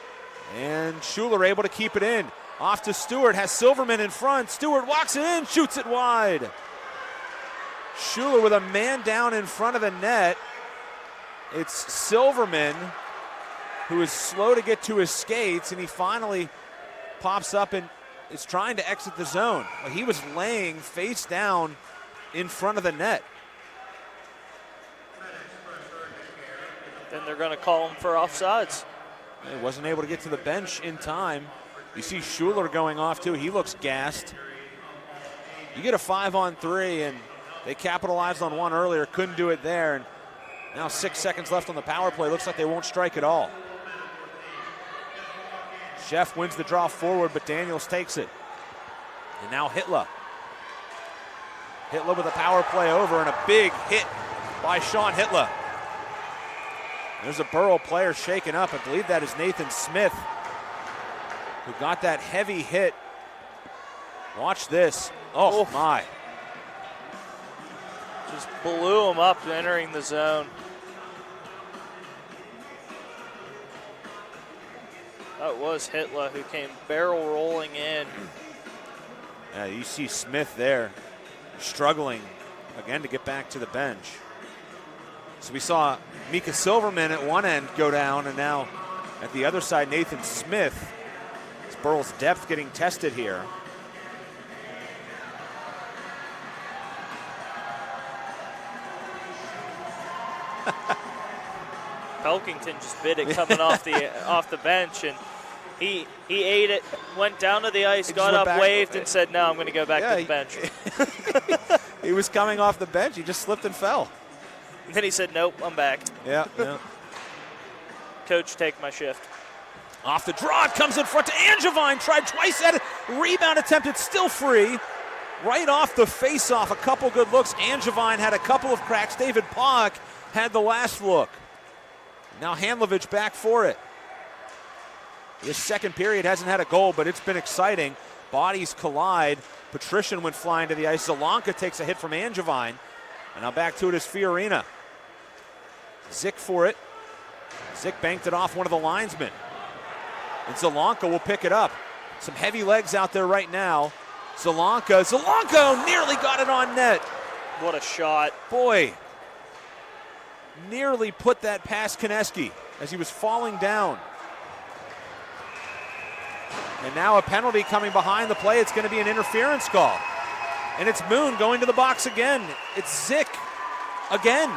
and Schuler able to keep it in. Off to Stewart, has Silverman in front. Stewart walks it in, shoots it wide. Schuler with a man down in front of the net. It's Silverman who is slow to get to his skates, and he finally pops up and is trying to exit the zone. He was laying face down in front of the net. Then they're going to call him for offsides. He wasn't able to get to the bench in time. You see Schuler going off too. He looks gassed. You get a 5-on-3, and they capitalized on one earlier, couldn't do it there, and now 6 seconds left on the power play. Looks like they won't strike at all. Sheff wins the draw forward, but Daniels takes it. And now Hitler. Hitler with a power play over, and a big hit by Sean Hitler. There's a Burrell player shaken up. I believe that is Nathan Smith, who got that heavy hit. Watch this. Oh, my. Just blew him up entering the zone. That was Hitler who came barrel rolling in. Yeah, you see Smith there struggling again to get back to the bench. So we saw Mika Silverman at one end go down, and now at the other side, Nathan Smith. It's Burrell's depth getting tested here. Pelkington just bit it coming off the bench, and he ate it, went down to the ice, got up, waved, and said, "No, I'm going to go back to the bench." He was coming off the bench. He just slipped and fell. And then he said, "Nope, I'm back." Yeah. Coach, take my shift. Off the draw, it comes in front to Angevine. Tried twice at it. Rebound attempted, still free. Right off the face-off, a couple good looks. Angevine had a couple of cracks. David Pock had the last look. Now Handlovich back for it. This second period hasn't had a goal, but it's been exciting. Bodies collide. Patrician went flying to the ice. Zelanka takes a hit from Angevine. And now back to it is Fiorina. Zick for it. Zick banked it off one of the linesmen. And Zelanka will pick it up. Some heavy legs out there right now. Zelanka nearly got it on net. What a shot. Boy, nearly put that past Konecki as he was falling down. And now a penalty coming behind the play. It's going to be an interference call. And it's Moon going to the box again. It's Zick again.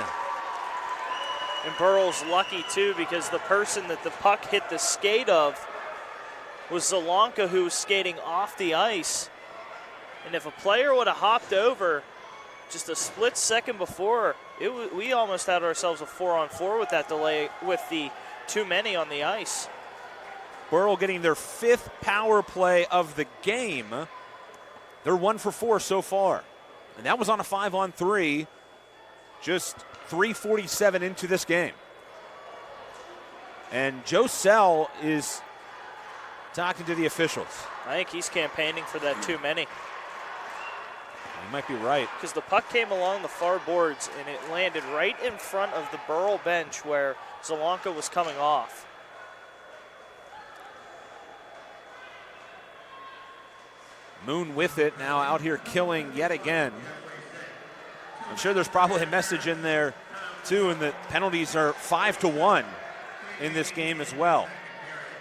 And Burrell's lucky too, because the person that the puck hit the skate of was Zelanka, who was skating off the ice. And if a player would have hopped over just a split second before, we almost had ourselves a 4-on-4 with that delay, with the too many on the ice. Burrell getting their 5th power play of the game. They're 1 for 4 so far. And that was on a 5-on-3, just 3:47 into this game. And Joe Sell is talking to the officials. I think he's campaigning for that too many. You might be right. Because the puck came along the far boards and it landed right in front of the Burrell bench where Zelanka was coming off. Moon with it now, out here killing yet again. I'm sure there's probably a message in there too, and the penalties are 5-1 in this game as well.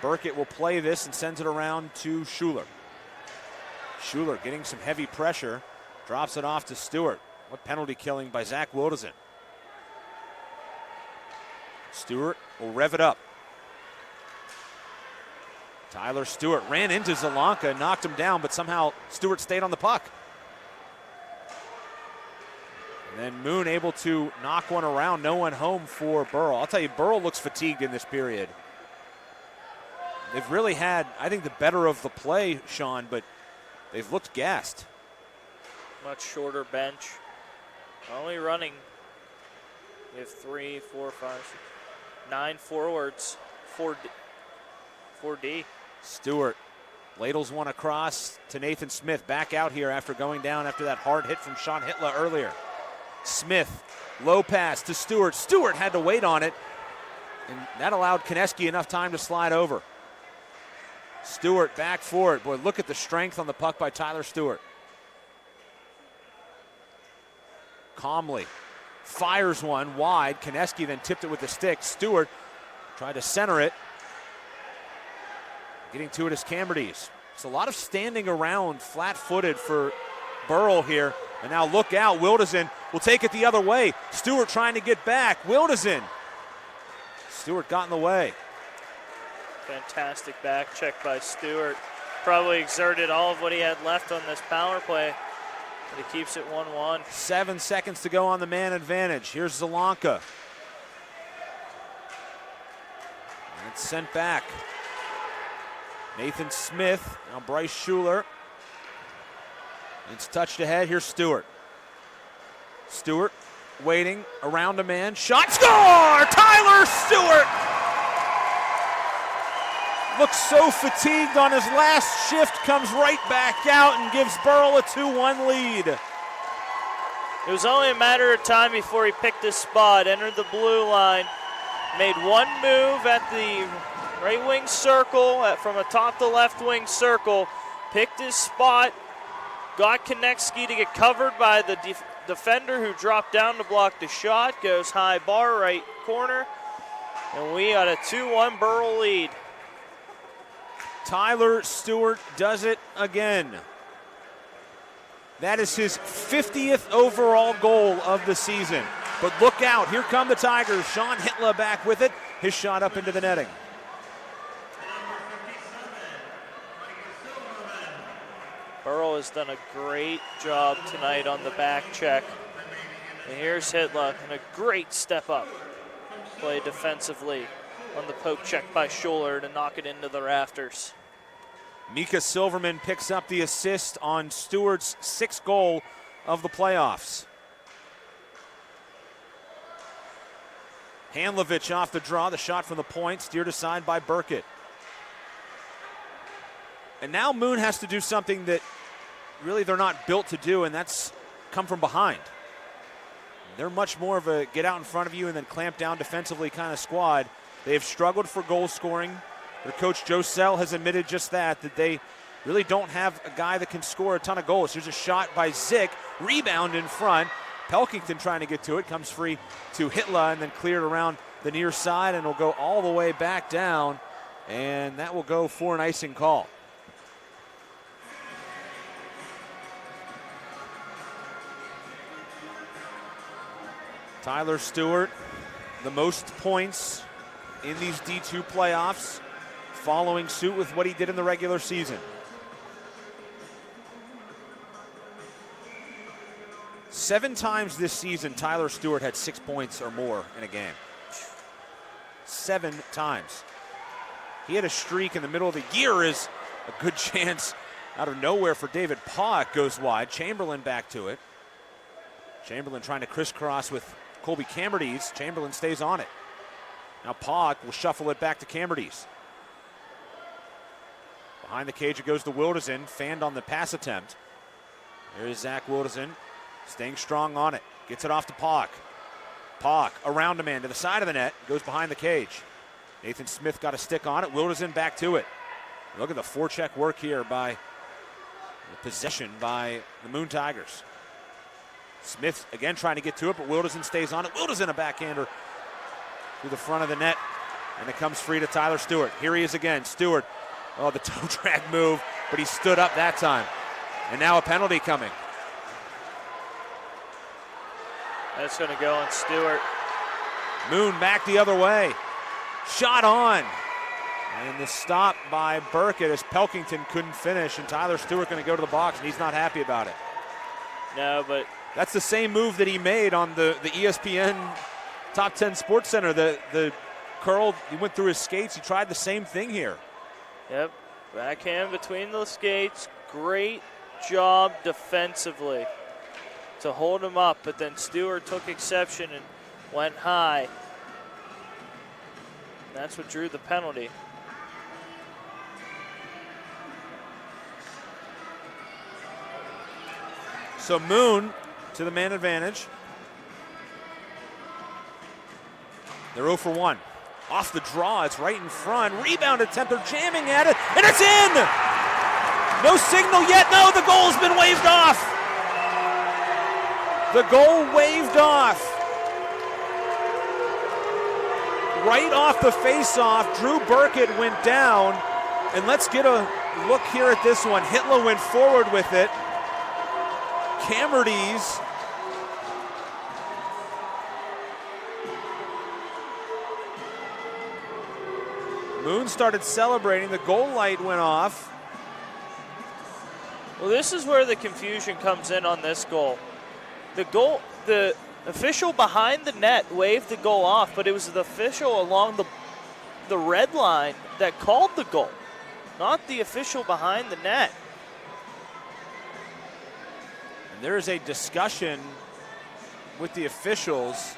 Burkett will play this and sends it around to Schuler. Schuler getting some heavy pressure, drops it off to Stewart. What penalty killing by Zach Wildesen. Stewart will rev it up. Tyler Stewart ran into Zelanka, knocked him down, but somehow Stewart stayed on the puck. And then Moon able to knock one around, no one home for Burrell. I'll tell you, Burrell looks fatigued in this period. They've really had, I think, the better of the play, Sean, but they've looked gassed. Much shorter bench. Only running. We have 3, 4, 5, 6, 9 forwards, 4D. Stewart ladles one across to Nathan Smith. Back out here after going down after that hard hit from Sean Hitler earlier. Smith, low pass to Stewart. Stewart had to wait on it, and that allowed Konecki enough time to slide over. Stewart back for it. Boy, look at the strength on the puck by Tyler Stewart. Calmly fires one wide. Konecki then tipped it with the stick. Stewart tried to center it. Getting to it is Camberdies. It's a lot of standing around flat-footed for Burrell here. And now look out, Wildesen will take it the other way. Stewart trying to get back. Wildesen. Stewart got in the way. Fantastic back check by Stewart. Probably exerted all of what he had left on this power play. But he keeps it 1-1. 7 seconds to go on the man advantage. Here's Zelanka. And it's sent back. Nathan Smith, now Bryce Schuler. It's touched ahead. Here's Stewart. Stewart waiting around a man. Shot, score! Tyler Stewart! Looks so fatigued on his last shift, comes right back out and gives Burrell a 2-1 lead. It was only a matter of time before he picked his spot, entered the blue line, made one move at the right wing circle, from a top to left wing circle, picked his spot, got Konecki to get covered by the defender who dropped down to block the shot, goes high bar right corner, and we got a 2-1 Burrell lead. Tyler Stewart does it again. That is his 50th overall goal of the season. But look out, here come the Tigers. Sean Hitler back with it. His shot up into the netting. Burrell has done a great job tonight on the back check. And here's Hitler, and a great step up play defensively on the poke check by Schuler to knock it into the rafters. Mika Silverman picks up the assist on Stewart's 6th goal of the playoffs. Hanlovich off the draw, the shot from the point, steered aside by Burkett. And now Moon has to do something that really they're not built to do, and that's come from behind. They're much more of a get out in front of you and then clamp down defensively kind of squad. They have struggled for goal scoring. Their coach Joe Sell has admitted just that they really don't have a guy that can score a ton of goals. Here's a shot by Zick, rebound in front. Pelkington trying to get to it, comes free to Hitler and then cleared around the near side and will go all the way back down, and that will go for an icing call. Tyler Stewart, the most points in these D2 playoffs, following suit with what he did in the regular season. 7 times this season, Tyler Stewart had 6 points or more in a game. 7 times. He had a streak in the middle of the year. Is a good chance out of nowhere for David Pauck. Goes wide. Chamberlain back to it. Chamberlain trying to crisscross with Colby Camberdies. Chamberlain stays on it. Now Pauck will shuffle it back to Camberdies. Behind the cage it goes to Wildesen. Fanned on the pass attempt. There's Zach Wildesen. Staying strong on it. Gets it off to Pauck. Pauck around a man to the side of the net. Goes behind the cage. Nathan Smith got a stick on it. Wildesen back to it. Look at the forecheck work here by the possession by the Moon Tigers. Smith again trying to get to it, but Wildesen stays on it. Wildesen a backhander to the front of the net, and it comes free to Tyler Stewart. Here he is again. Stewart, oh, the toe drag move, but he stood up that time. And now a penalty coming. That's going to go on Stewart. Moon back the other way. Shot on. And the stop by Burkett as Pelkington couldn't finish, and Tyler Stewart going to go to the box, and he's not happy about it. No, but that's the same move that he made on the ESPN Top 10 Sports Center. The curl, he went through his skates. He tried the same thing here. Yep, backhand between the skates. Great job defensively to hold him up, but then Stewart took exception and went high. That's what drew the penalty. So Moon to the man advantage. They're 0 for 1. Off the draw, it's right in front. Rebound attempt, they're jamming at it, and it's in! No signal yet, no, the goal's been waved off. The goal waved off. Right off the face-off, Drew Burkett went down, and let's get a look here at this one. Hitler went forward with it. Camberdies Moon started celebrating. The goal light went off. Well, this is where the confusion comes in on this goal. The official behind the net waved the goal off, but it was the official along the red line that called the goal, not the official behind the net. And there is a discussion with the officials.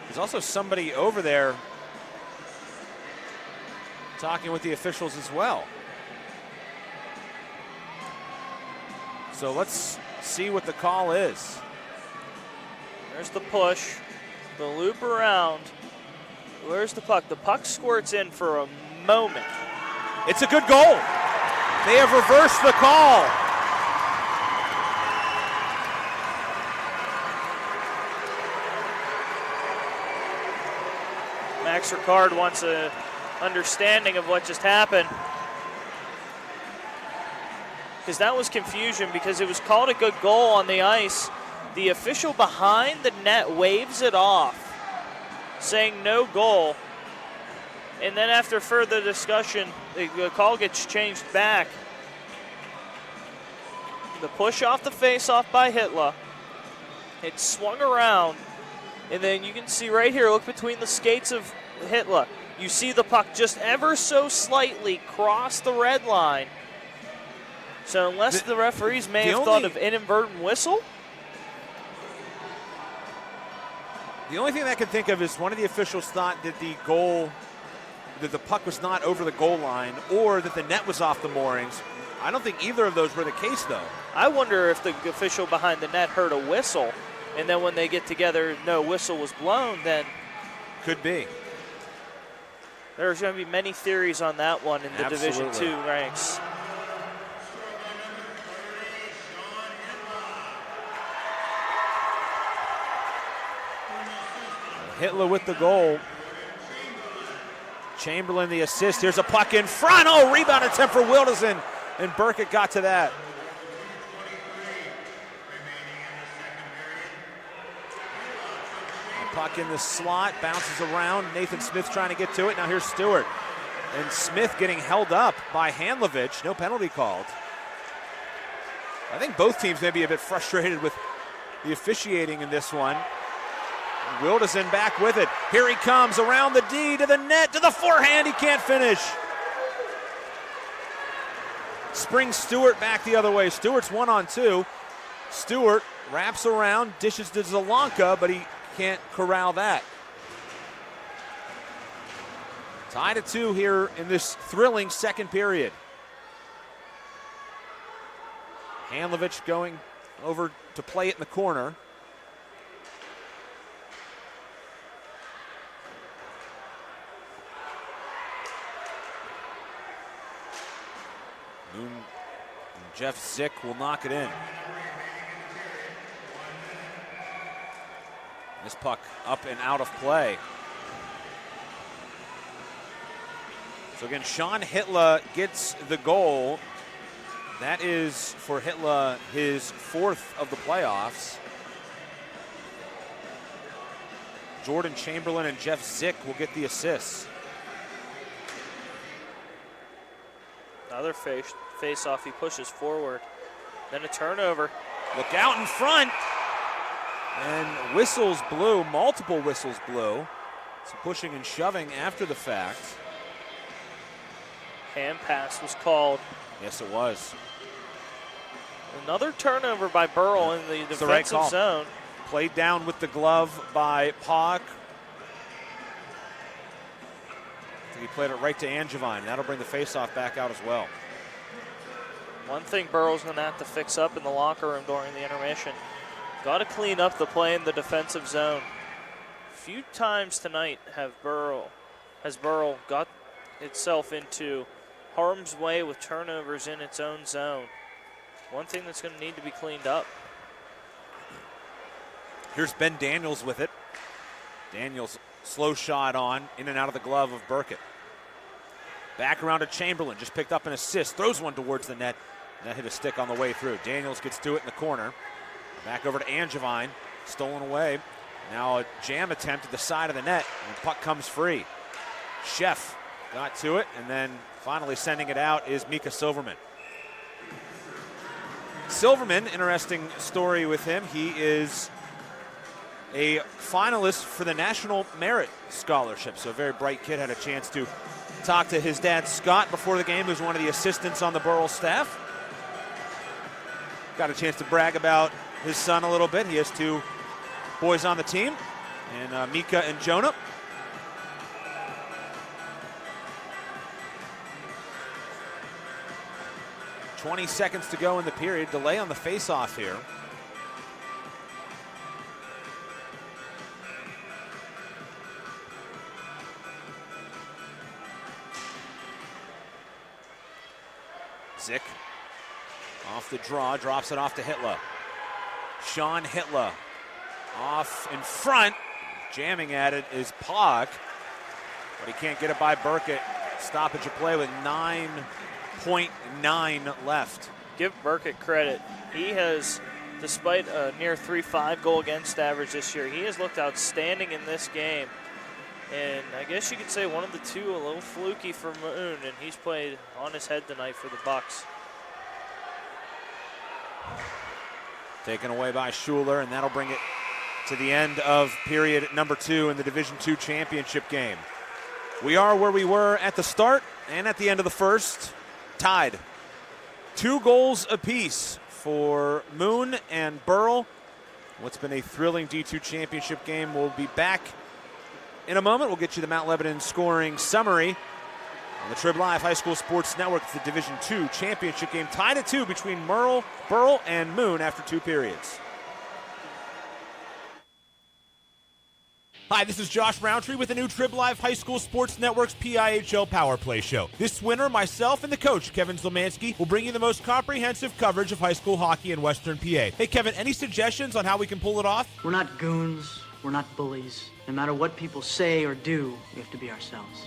There's also somebody over there talking with the officials as well. So let's see what the call is. There's the push, the loop around. Where's the puck? The puck squirts in for a moment. It's a good goal. They have reversed the call. Max Ricard wants an understanding of what just happened. Because that was confusion, because it was called a good goal on the ice. The official behind the net waves it off, saying no goal. And then after further discussion, the call gets changed back. The push off the face-off by Hitler. It swung around. And then you can see right here, look between the skates of Hitler. You see the puck just ever so slightly cross the red line. So unless the referees may have thought of inadvertent whistle. The only thing I can think of is one of the officials thought that that the puck was not over the goal line, or that the net was off the moorings. I don't think either of those were the case, though. I wonder if the official behind the net heard a whistle, and then when they get together, no whistle was blown, then. Could be. There's going to be many theories on that one in the Absolutely. Division II ranks. Hitler with the goal. Chamberlain the assist. Here's a puck in front. Oh, rebound attempt for Wildesen, and Burkett got to that. Puck in the slot, bounces around. Nathan Smith trying to get to it. Now here's Stewart. And Smith getting held up by Handlovich. No penalty called. I think both teams may be a bit frustrated with the officiating in this one. Wilderson back with it. Here he comes around the D to the net, to the forehand. He can't finish. Springs Stewart back the other way. Stewart's 1-on-2. Stewart wraps around, dishes to Zelanka, but he can't corral that. Tied at 2 here in this thrilling second period. Handlovich going over to play it in the corner. Moon and Jeff Zick will knock it in. This puck up and out of play. So again, Sean Hitler gets the goal. That is for Hitler his 4th of the playoffs. Jordan Chamberlain and Jeff Zick will get the assists. Another face-off, he pushes forward. Then a turnover. Look out in front. And whistles blew, multiple whistles blew. Some pushing and shoving after the fact. Hand pass was called. Yes, it was. Another turnover by Burrell in the defensive zone. Played down with the glove by Pog. He played it right to Angevine. That'll bring the faceoff back out as well. One thing Burrell's going to have to fix up in the locker room during the intermission. Got to clean up the play in the defensive zone. A few times tonight has Burrell got itself into harm's way with turnovers in its own zone. One thing that's going to need to be cleaned up. Here's Ben Daniels with it. Daniels slow shot on, in and out of the glove of Burkett. Back around to Chamberlain, just picked up an assist, throws one towards the net. That hit a stick on the way through. Daniels gets to it in the corner. Back over to Angevine, stolen away. Now a jam attempt at the side of the net, and the puck comes free. Sheff got to it, and then finally sending it out is Mika Silverman. Silverman, interesting story with him. He is a finalist for the National Merit Scholarship. So a very bright kid. Had a chance to talk to his dad, Scott, before the game, who's one of the assistants on the Burrell staff. Got a chance to brag about his son a little bit. He has 2 boys on the team, and Mika and Jonah. .20 seconds to go in the period. Delay on the face-off here. Zick off the draw, drops it off to Hitler. Sean Hitler off in front. Jamming at it is Pog, but he can't get it by Burkett. Stoppage of play with 9.9 left. Give Burkett credit. He has, despite a near 3.5 goal against average this year, he has looked outstanding in this game. And I guess you could say one of the 2 a little fluky for Moon, and he's played on his head tonight for the Bucks. Taken away by Schuler, and that'll bring it to the end of period number 2 in the Division II championship game. We are where we were at the start and at the end of the first, tied. 2 goals apiece for Moon and Burrell. What's been a thrilling D2 championship game. We'll be back in a moment. We'll get you the Mount Lebanon scoring summary on the Trib Live High School Sports Network. It's the Division II championship game, tied at 2 between Burrell and Moon after 2 periods. Hi, this is Josh Rowntree with the new Trib Live High School Sports Network's PIHL Power Play Show. This winter, myself and the coach, Kevin Zlemansky, will bring you the most comprehensive coverage of high school hockey in Western PA. Hey, Kevin, any suggestions on how we can pull it off? We're not goons. We're not bullies. No matter what people say or do, we have to be ourselves.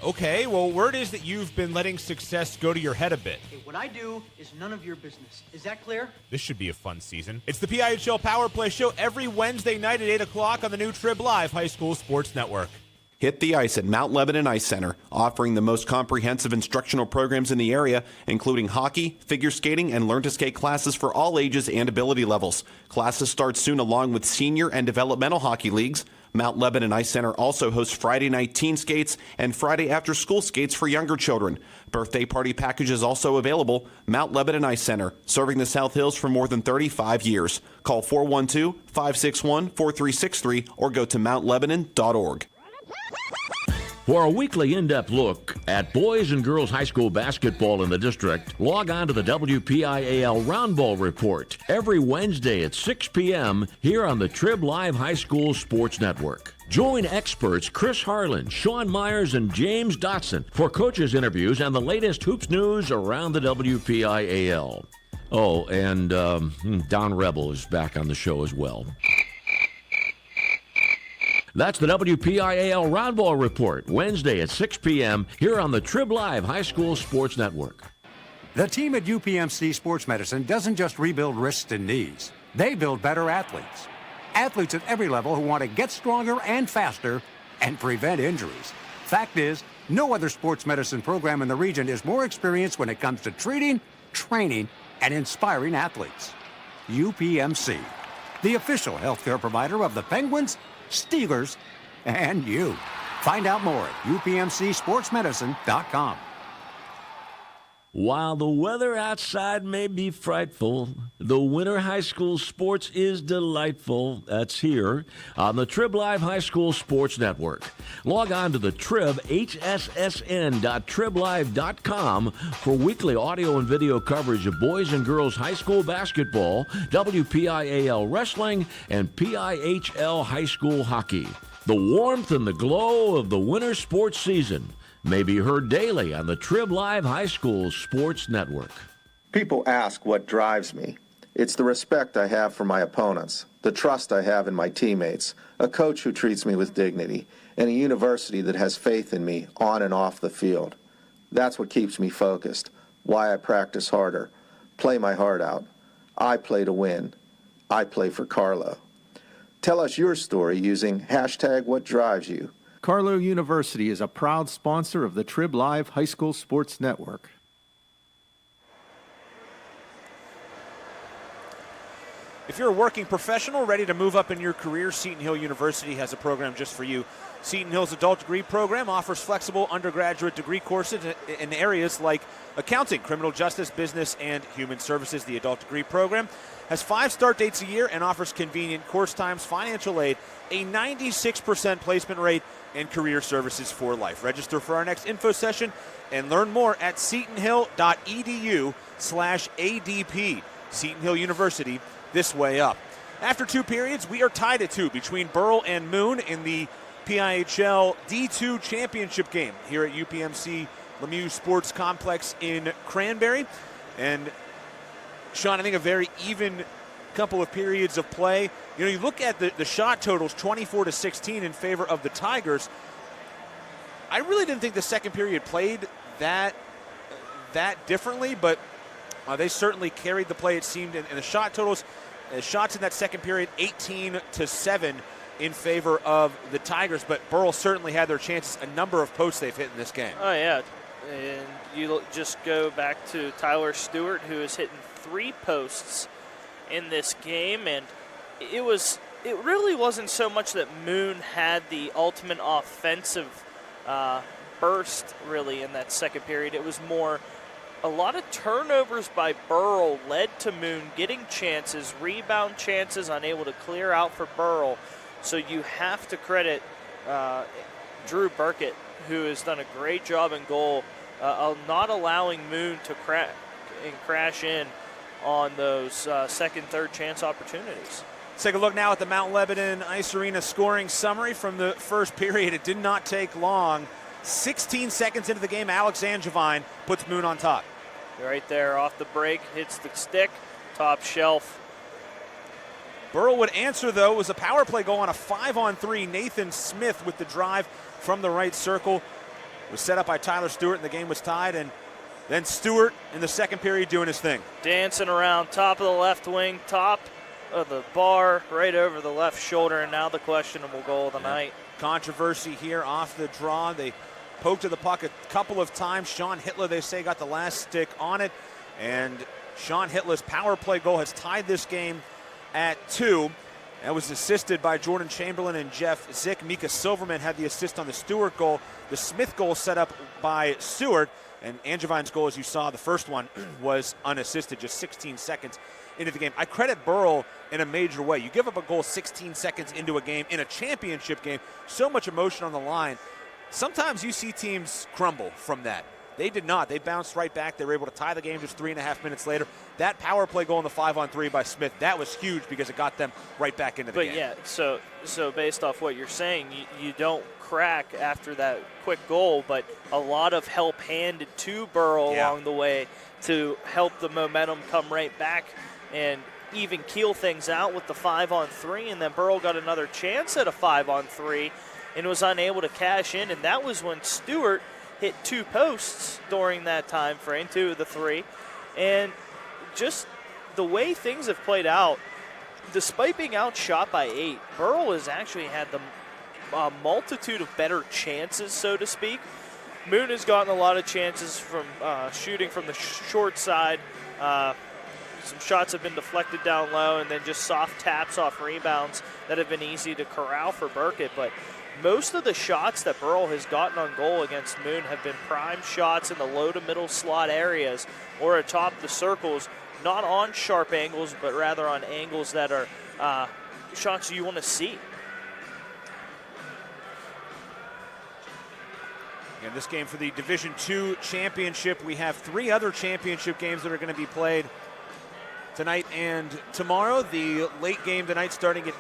Okay, well, word is that you've been letting success go to your head a bit. Okay, what I do is none of your business. Is that clear? This should be a fun season. It's the PIHL Power Play Show every Wednesday night at 8 o'clock on the new Trib Live High School Sports Network. Hit the ice at Mount Lebanon Ice Center, offering the most comprehensive instructional programs in the area, including hockey, figure skating, and learn-to-skate classes for all ages and ability levels. Classes start soon along with senior and developmental hockey leagues. Mount Lebanon Ice Center also hosts Friday night teen skates and Friday after-school skates for younger children. Birthday party packages also available. Mount Lebanon Ice Center, serving the South Hills for more than 35 years. Call 412-561-4363 or go to mountlebanon.org. For a weekly in-depth look at boys and girls high school basketball in the district, log on to the WPIHL Roundball Report every Wednesday at 6 p.m. here on the Trib Live High School Sports Network. Join experts Chris Harlan, Sean Myers, and James Dotson for coaches' interviews and the latest hoops news around the WPIHL. Oh, and Don Rebel is back on the show as well. That's the WPIHL Roundball Report, Wednesday at 6 p.m. here on the Trib Live High School Sports Network. The team at UPMC Sports Medicine doesn't just rebuild wrists and knees. They build better athletes. Athletes at every level who want to get stronger and faster and prevent injuries. Fact is, no other sports medicine program in the region is more experienced when it comes to treating, training, and inspiring athletes. UPMC, the official healthcare provider of the Penguins, Steelers, and you. Find out more at upmcsportsmedicine.com. While the weather outside may be frightful, the winter high school sports is delightful. That's here on the Trib Live High School Sports Network. Log on to the Trib, hssn.triblive.com for weekly audio and video coverage of boys and girls high school basketball, WPIHL wrestling, and PIHL high school hockey. The warmth and the glow of the winter sports season may be heard daily on the Trib Live High School Sports Network. People ask what drives me. It's the respect I have for my opponents, the trust I have in my teammates, a coach who treats me with dignity, and a university that has faith in me on and off the field. That's what keeps me focused, why I practice harder, play my heart out. I play to win. I play for Carlo. Tell us your story using #WhatDrivesYou. Carlo University is a proud sponsor of the Trib Live High School Sports Network. If you're a working professional ready to move up in your career, Seton Hill University has a program just for you. Seton Hill's adult degree program offers flexible undergraduate degree courses in areas like accounting, criminal justice, business, and human services. The adult degree program has 5 start dates a year and offers convenient course times, financial aid, a 96% placement rate, and career services for life. Register for our next info session and learn more at setonhill.edu/ADP. Seton Hill University, this way up. After 2 periods, we are tied at 2 between Burrell and Moon in the PIHL D2 championship game here at UPMC Lemieux Sports Complex in Cranberry. And Sean, I think a very even couple of periods of play. You know, you look at the shot totals, 24-16 in favor of the Tigers. I really didn't think the second period played that differently, but they certainly carried the play, it seemed, and the shot totals, shots in that second period, 18-7 in favor of the Tigers, but Burrell certainly had their chances, a number of posts they've hit in this game. Oh, yeah, and you just go back to Tyler Stewart, who is hitting 3 posts in this game, and it really wasn't so much that Moon had the ultimate offensive burst really in that second period. It was more a lot of turnovers by Burrell led to Moon getting chances, rebound chances, unable to clear out for Burrell. So you have to credit Drew Burkett, who has done a great job in goal, not allowing Moon to crash in on those second, third chance opportunities. Let's take a look now at the Mount Lebanon Ice Arena scoring summary from the first period. It did not take long. 16 seconds into the game, Alex Angevine puts Moon on top. Right there off the break, hits the stick, top shelf. Burrell would answer, though. It was a power play goal on a 5-on-3. Nathan Smith with the drive from the right circle. It was set up by Tyler Stewart, and the game was tied. And then Stewart in the second period doing his thing. Dancing around top of the left wing, top of the bar, right over the left shoulder, and now the questionable goal of the night. Controversy here off the draw. They poked to the puck a couple of times. Sean Hitler, they say, got the last stick on it. And Sean Hitler's power play goal has tied this game at 2. That was assisted by Jordan Chamberlain and Jeff Zick. Mika Silverman had the assist on the Stewart goal. The Smith goal set up by Stewart. And Angevine's goal, as you saw, the first one, was unassisted, just 16 seconds into the game. I credit Burrell in a major way. You give up a goal 16 seconds into a game, in a championship game, so much emotion on the line. Sometimes you see teams crumble from that. They did not. They bounced right back. They were able to tie the game just 3.5 minutes later. That power play goal in the 5-on-3 by Smith, that was huge because it got them right back into the game. But yeah, so based off what you're saying, you don't crack after that quick goal, but a lot of help handed to Burrell along the way to help the momentum come right back and even keel things out with the 5-on-3, and then Burrell got another chance at a 5-on-3 and was unable to cash in, and that was when Stewart hit 2 posts during that time frame, 2 of the 3. And just the way things have played out, despite being outshot by 8, Burrell has actually had the multitude of better chances, so to speak. Moon has gotten a lot of chances from shooting from the short side. Some shots have been deflected down low, and then just soft taps off rebounds that have been easy to corral for Burkett. But most of the shots that Burrell has gotten on goal against Moon have been prime shots in the low to middle slot areas or atop the circles, not on sharp angles, but rather on angles that are shots you want to see. In this game for the Division II championship, we have 3 other championship games that are going to be played tonight and tomorrow. The late game tonight, starting at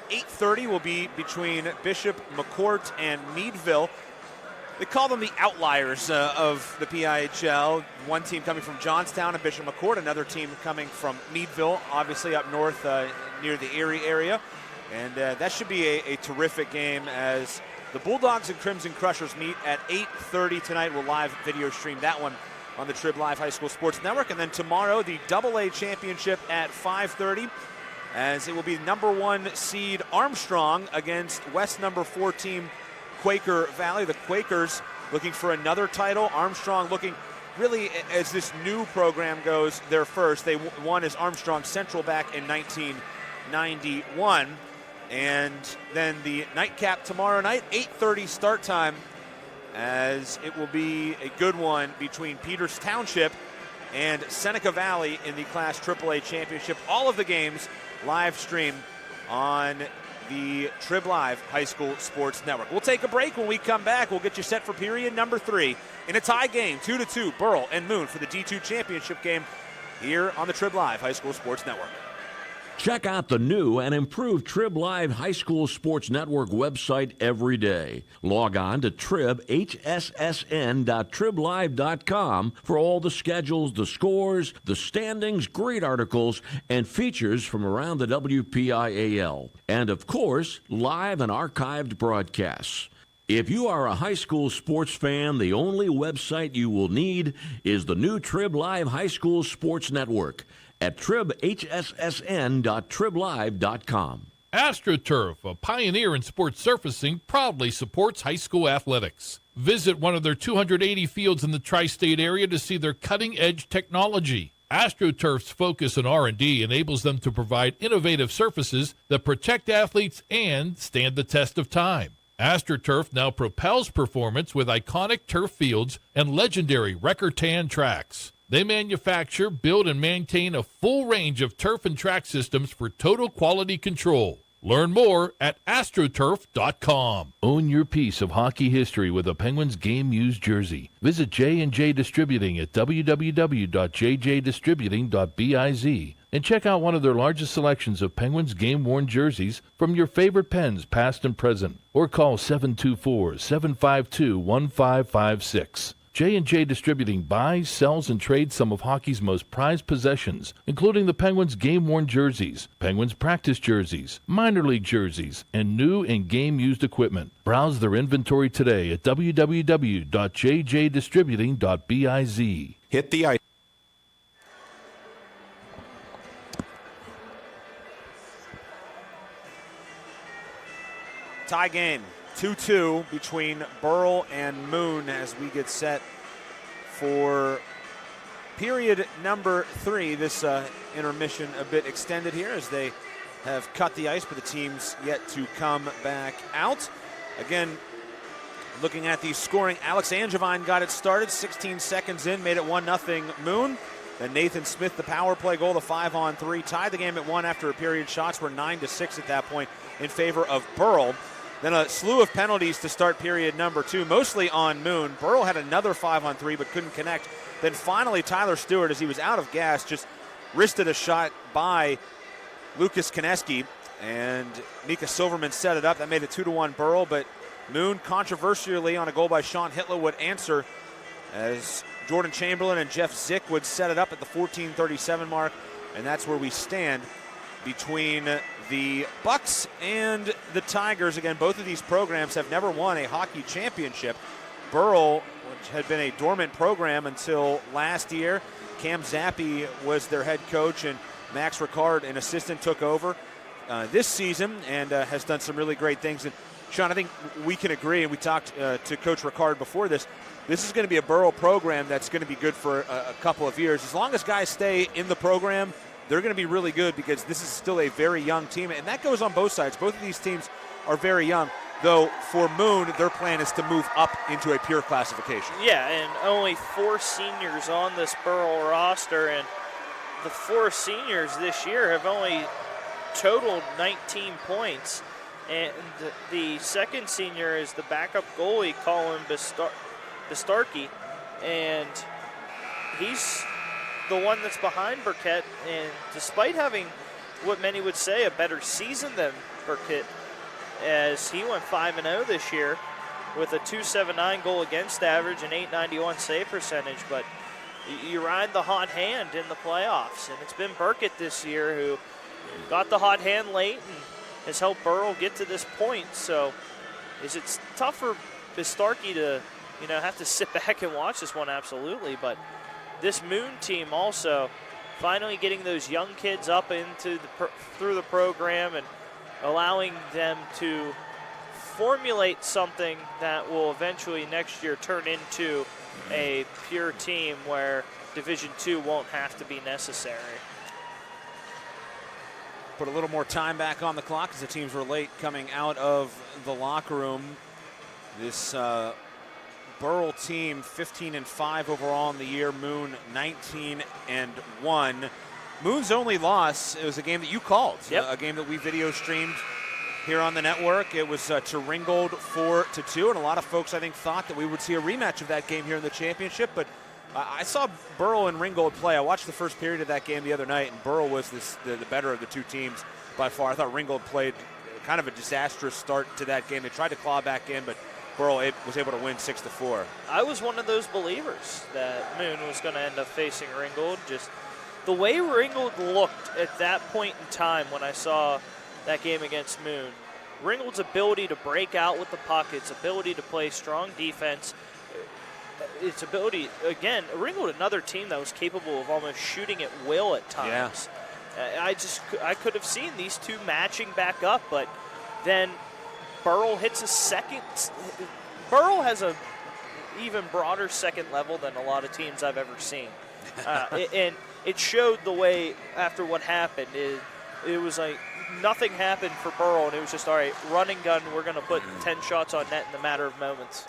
8:30, will be between Bishop, McCourt, and Meadville. They call them the outliers of the PIHL. One team coming from Johnstown and Bishop McCourt, another team coming from Meadville, obviously up north near the Erie area. And that should be a terrific game as the Bulldogs and Crimson Crushers meet at 8:30 tonight. We'll live video stream that one on the Trib Live High School Sports Network. And then tomorrow, the AA Championship at 5:30, as it will be number 1 seed Armstrong against West number 4 team Quaker Valley. The Quakers looking for another title. Armstrong looking really, as this new program goes, their first. They won as Armstrong Central back in 1991. And then the nightcap tomorrow night, 8:30 start time, as it will be a good one between Peters Township and Seneca Valley in the Class AAA Championship. All of the games live stream on the Trib Live High School Sports Network. We'll take a break. When we come back, we'll get you set for period number 3 in a tie game, 2-2, Burrell and Moon for the D2 Championship game here on the Trib Live High School Sports Network. Check out the new and improved Trib Live High School Sports Network website every day. Log on to hssn.triblive.com for all the schedules, the scores, the standings, great articles, and features from around the WPIHL. And, of course, live and archived broadcasts. If you are a high school sports fan, the only website you will need is the new Trib Live High School Sports Network at hssn.triblive.com. AstroTurf, a pioneer in sports surfacing, proudly supports high school athletics. Visit one of their 280 fields in the tri-state area to see their cutting-edge technology. AstroTurf's focus on R&D enables them to provide innovative surfaces that protect athletes and stand the test of time. AstroTurf now propels performance with iconic turf fields and legendary record tan tracks. They manufacture, build, and maintain a full range of turf and track systems for total quality control. Learn more at astroturf.com. Own your piece of hockey history with a Penguins game-used jersey. Visit J&J Distributing at www.jjdistributing.biz and check out one of their largest selections of Penguins game-worn jerseys from your favorite Pens, past and present. Or call 724-752-1556. J&J Distributing buys, sells, and trades some of hockey's most prized possessions, including the Penguins game-worn jerseys, Penguins practice jerseys, minor league jerseys, and new and game-used equipment. Browse their inventory today at www.jjdistributing.biz. Hit the ice. Tie game, 2-2 between Burrell and Moon as we get set for period number 3. This intermission a bit extended here as they have cut the ice, but the team's yet to come back out. Again, looking at the scoring, Alex Angevine got it started 16 seconds in, made it 1-0 Moon. Then Nathan Smith, the power play goal, the 5-on-3, tied the game at 1 after a period. Shots were 9-6 at that point in favor of Burrell. Then a slew of penalties to start period number 2, mostly on Moon. Burrell had another 5-on-3 but couldn't connect. Then finally Tyler Stewart, as he was out of gas, just wristed a shot by Lucas Koneski, and Mika Silverman set it up. That made it 2-1 Burrell, but Moon controversially on a goal by Sean Hitler would answer as Jordan Chamberlain and Jeff Zick would set it up at the 14:37 mark, and that's where we stand between the Bucks and the Tigers. Again, both of these programs have never won a hockey championship. Burrell, which had been a dormant program until last year, Cam Zappi was their head coach, and Max Ricard, an assistant, took over this season and has done some really great things. And Sean, I think we can agree, and we talked to Coach Ricard before this is going to be a Burrell program that's going to be good for a couple of years. As long as guys stay in the program, they're going to be really good because this is still a very young team, and that goes on both sides. Both of these teams are very young, though for Moon, their plan is to move up into a pure classification. Yeah, and only 4 seniors on this Burrell roster, and the 4 seniors this year have only totaled 19 points. And the second senior is the backup goalie, Colin Bistarkey, and he's the one that's behind Burkett, and despite having what many would say a better season than Burkett, as he went 5-0 this year with a .279 goal against average and .891 save percentage, but you ride the hot hand in the playoffs, and it's been Burkett this year who got the hot hand late and has helped Burrell get to this point. So is it tough for Bistarkey to have to sit back and watch this one? Absolutely, but this Moon team also finally getting those young kids up into through the program and allowing them to formulate something that will eventually next year turn into a pure team where Division II won't have to be necessary. Put a little more time back on the clock as the teams were late coming out of the locker room. This Burrell team 15-5 overall in the year. Moon 19-1. Moon's only loss, it was a game that you called. Yep. A game that we video streamed here on the network. It was to Ringgold 4-2, and a lot of folks I think thought that we would see a rematch of that game here in the championship, but I saw Burrell and Ringgold play. I watched the first period of that game the other night, and Burrell was the better of the two teams by far. I thought Ringgold played kind of a disastrous start to that game. They tried to claw back in, but Burrell was able to win 6-4. I was one of those believers that Moon was going to end up facing Ringgold. Just the way Ringgold looked at that point in time when I saw that game against Moon, Ringgold's ability to break out with the puck, its ability to play strong defense, its ability, again, Ringgold, another team that was capable of almost shooting at will at times. Yeah. I could have seen these two matching back up, but then Burrell hits a second. Burrell has a even broader second level than a lot of teams I've ever seen. And it showed the way after what happened. It was like nothing happened for Burrell, and it was just, all right, run and gun, we're going to put 10 shots on net in a matter of moments.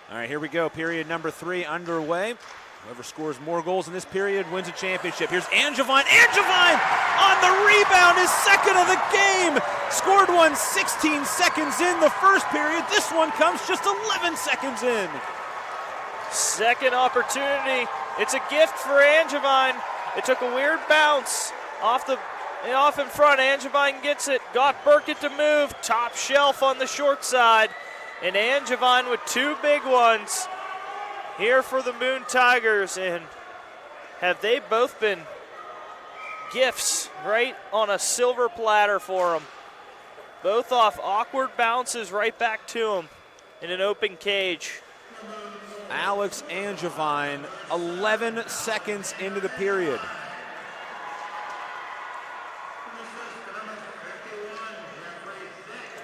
All right, here we go. Period number 3 underway. Whoever scores more goals in this period wins a championship. Here's Angevine. Angevine on the rebound, his second of the game. Scored one 16 seconds in the first period. This one comes just 11 seconds in. Second opportunity. It's a gift for Angevine. It took a weird bounce off in front. Angevine gets it. Got Burkett to move. Top shelf on the short side. And Angevine with 2 big ones. here for the Moon Tigers, and have they both been gifts right on a silver platter for them. Both off awkward bounces right back to them in an open cage. Alex Angevine, 11 seconds into the period.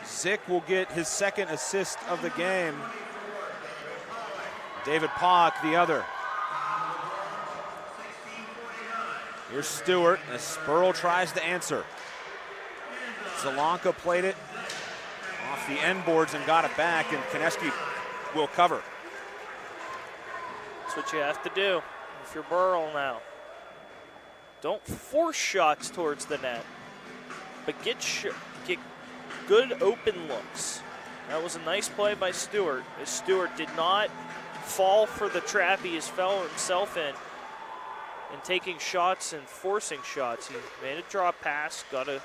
Zick will get his second assist of the game. David Pock, the other. Here's Stewart as Burrell tries to answer. Zalanka played it off the end boards and got it back, and Konecki will cover. That's what you have to do if you're Burrell now. Don't force shots towards the net, but get good open looks. That was a nice play by Stewart, as Stewart did not fall for the trap he has fell himself in taking shots and forcing shots. He made a drop pass, got a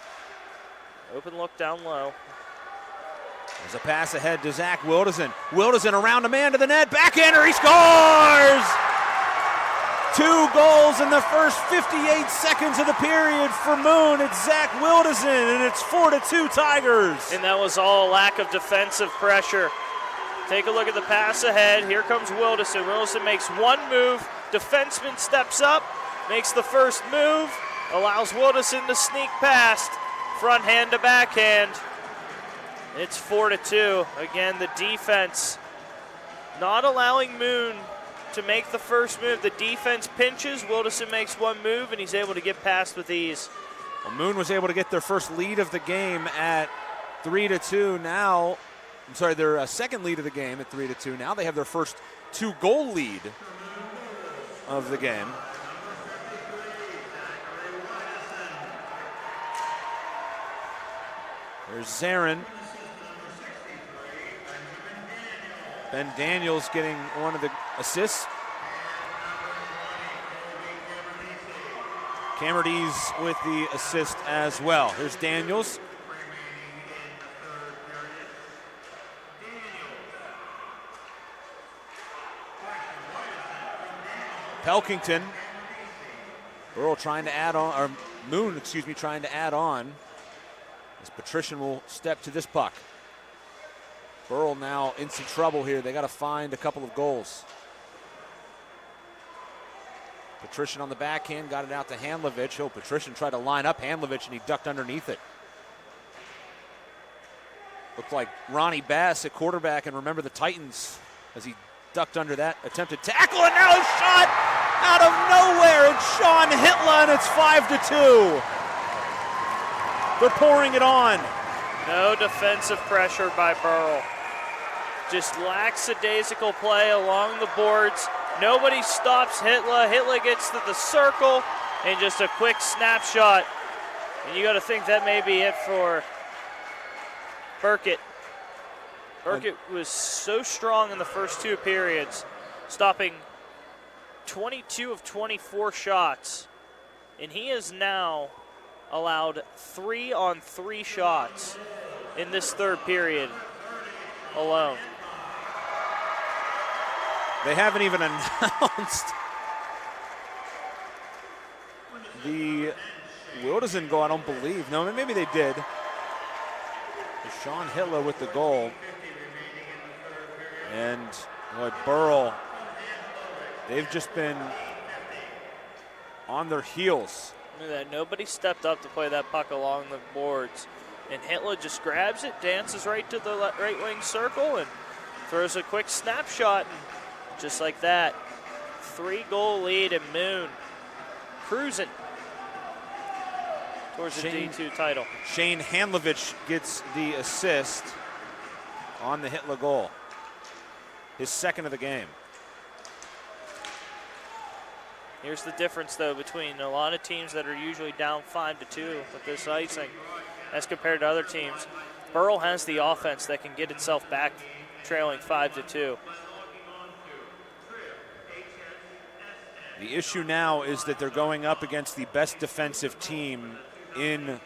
open look down low. There's a pass ahead to Zach Wildesen. Wildesen around a man to the net, backhander, he scores! 2 goals in the first 58 seconds of the period for Moon. It's Zach Wildesen, and it's 4-2 Tigers. And that was all a lack of defensive pressure. Take a look at the pass ahead. Here comes Wildesen. Wildesen makes one move. Defenseman steps up, makes the first move, allows Wildesen to sneak past. Front hand to backhand. It's 4-2. Again, the defense not allowing Moon to make the first move. The defense pinches. Wildesen makes one move, and he's able to get past with ease. Well, Moon was able to get their first lead of the game at 3-2. Now, I'm sorry, their second lead of the game at 3-2. Now they have their first 2-goal lead of the game. There's Zarin. Ben Daniels getting one of the assists. Camerdy's with the assist as well. Here's Daniels. Pelkington. Burrell trying to add on, or Moon, excuse me, trying to add on. As Patrician will step to this puck. Burrell now in some trouble here. They got to find a couple of goals. Patrician on the backhand, got it out to Handlovich. Oh, Patrician tried to line up Handlovich, and he ducked underneath it. Looked like Ronnie Bass at quarterback, and remember the Titans as he ducked under that attempted tackle, and now a shot out of nowhere. It's Sean Hitler, and it's 5-2. They're pouring it on. No defensive pressure by Burrell. Just lackadaisical play along the boards. Nobody stops Hitler. Hitler gets to the circle, and just a quick snapshot. And you got to think that may be it for Burkett. Burkett was so strong in the first 2 periods, stopping 22 of 24 shots. And he is now allowed 3-on-3 shots in this 3rd period alone. They haven't even announced the Wildesen goal, I don't believe. No, maybe they did. Sean Hitler with the goal. And Burrell, they've just been on their heels. Look at that. Nobody stepped up to play that puck along the boards. And Hitler just grabs it, dances right to the right wing circle, and throws a quick snapshot. And just like that, 3-goal lead, and Moon cruising towards the D2 title. Shane Handlovich gets the assist on the Hitler goal. His second of the game. Here's the difference, though, between a lot of teams that are usually down 5-2 with this icing as compared to other teams. Burrell has the offense that can get itself back trailing 5-2. The issue now is that they're going up against the best defensive team in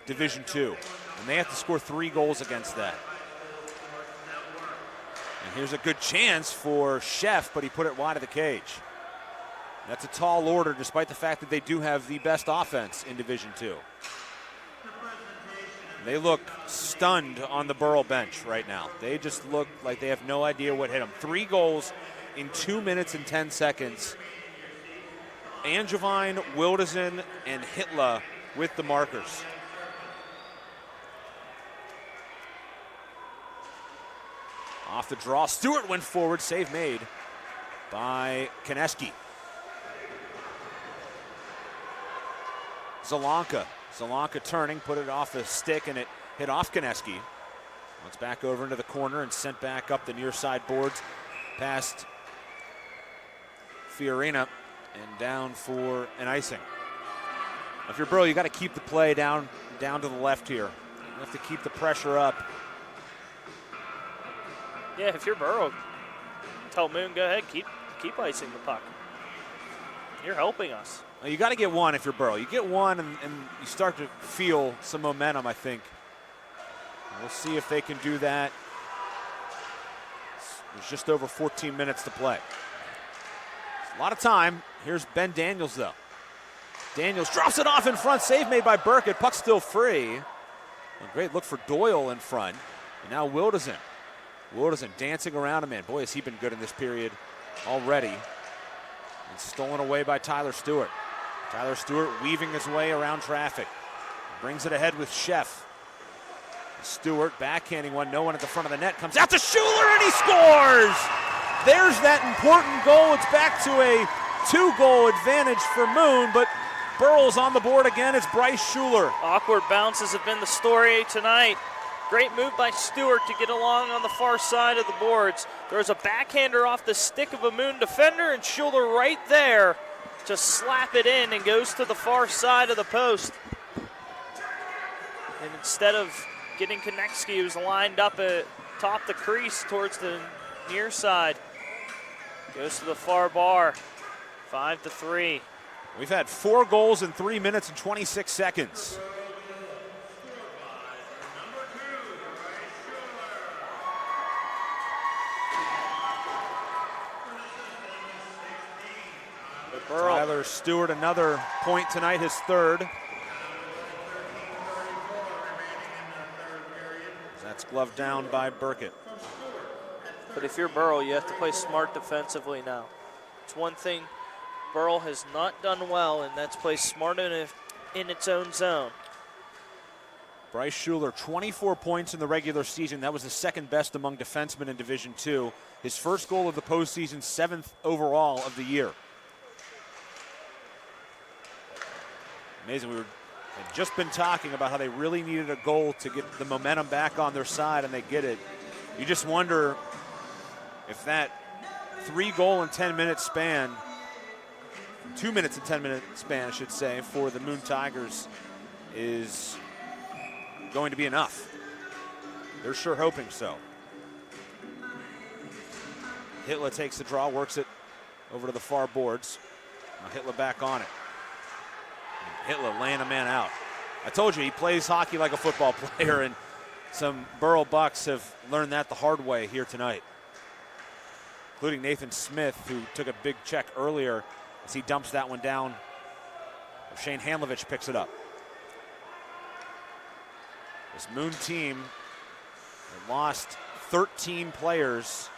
Division II, and they have to score 3 goals against that. And Here's a good chance for Sheff, but he put it wide of the cage. That's a tall order, despite the fact that they do have the best offense in Division II. They look stunned on the Burrell bench right now. They just look like they have no idea what hit them. 3 goals in 2 minutes and 10 seconds. Angevine, Wilderson, and Hitler with the markers. Off the draw, Stewart went forward, save made by Koneski. Zalanka turning, put it off the stick, and it hit off Koneski. Now it's back over into the corner and sent back up the near side boards past Fiorina and down for an icing. If you're Burrell, you got to keep the play down to the left here. You have to keep the pressure up. Yeah, if you're Burrell, tell Moon, go ahead, keep icing the puck. You're helping us. Now you got to get one if you're Burrell. You get one and you start to feel some momentum, I think. We'll see if they can do that. There's just over 14 minutes to play. A lot of time. Here's Ben Daniels, though. Daniels drops it off in front. Save made by Burkett. Puck still free. A great look for Doyle in front. And now Wilderson. Wilderson dancing around a man. Boy, has he been good in this period already. And stolen away by Tyler Stewart. Tyler Stewart weaving his way around traffic. Brings it ahead with Sheff. Stewart backhanding one. No one at the front of the net. Comes out to Schuler and he scores! There's that important goal. It's back to a 2-goal advantage for Moon, but Burrell's on the board again. It's Bryce Schuler. Awkward bounces have been the story tonight. Great move by Stewart to get along on the far side of the boards. There's a backhander off the stick of a Moon defender, and Schuler right there to slap it in and goes to the far side of the post. And instead of getting Koneski, who's lined up at top the crease towards the near side, goes to the far bar. 5-3. We've had 4 goals in 3 minutes and 26 seconds. Tyler Stewart, another point tonight, his 3rd. That's gloved down by Burkett. But if you're Burrell, you have to play smart defensively now. It's one thing Burrell has not done well, and that's play smart in its own zone. Bryce Schuler, 24 points in the regular season. That was the 2nd best among defensemen in Division II. His first goal of the postseason, 7th overall of the year. Amazing. We had just been talking about how they really needed a goal to get the momentum back on their side, and they get it. You just wonder if that 3-goal in 10-minute span, 2 minutes and 10-minute span, I should say, for the Moon Tigers is going to be enough. They're sure hoping so. Hitler takes the draw, works it over to the far boards. Now Hitler back on it. Hitler laying a man out. I told you, he plays hockey like a football player, and some Burrell Bucks have learned that the hard way here tonight, including Nathan Smith, who took a big check earlier as he dumps that one down. Shane Hamlovich picks it up. This Moon team lost 13 players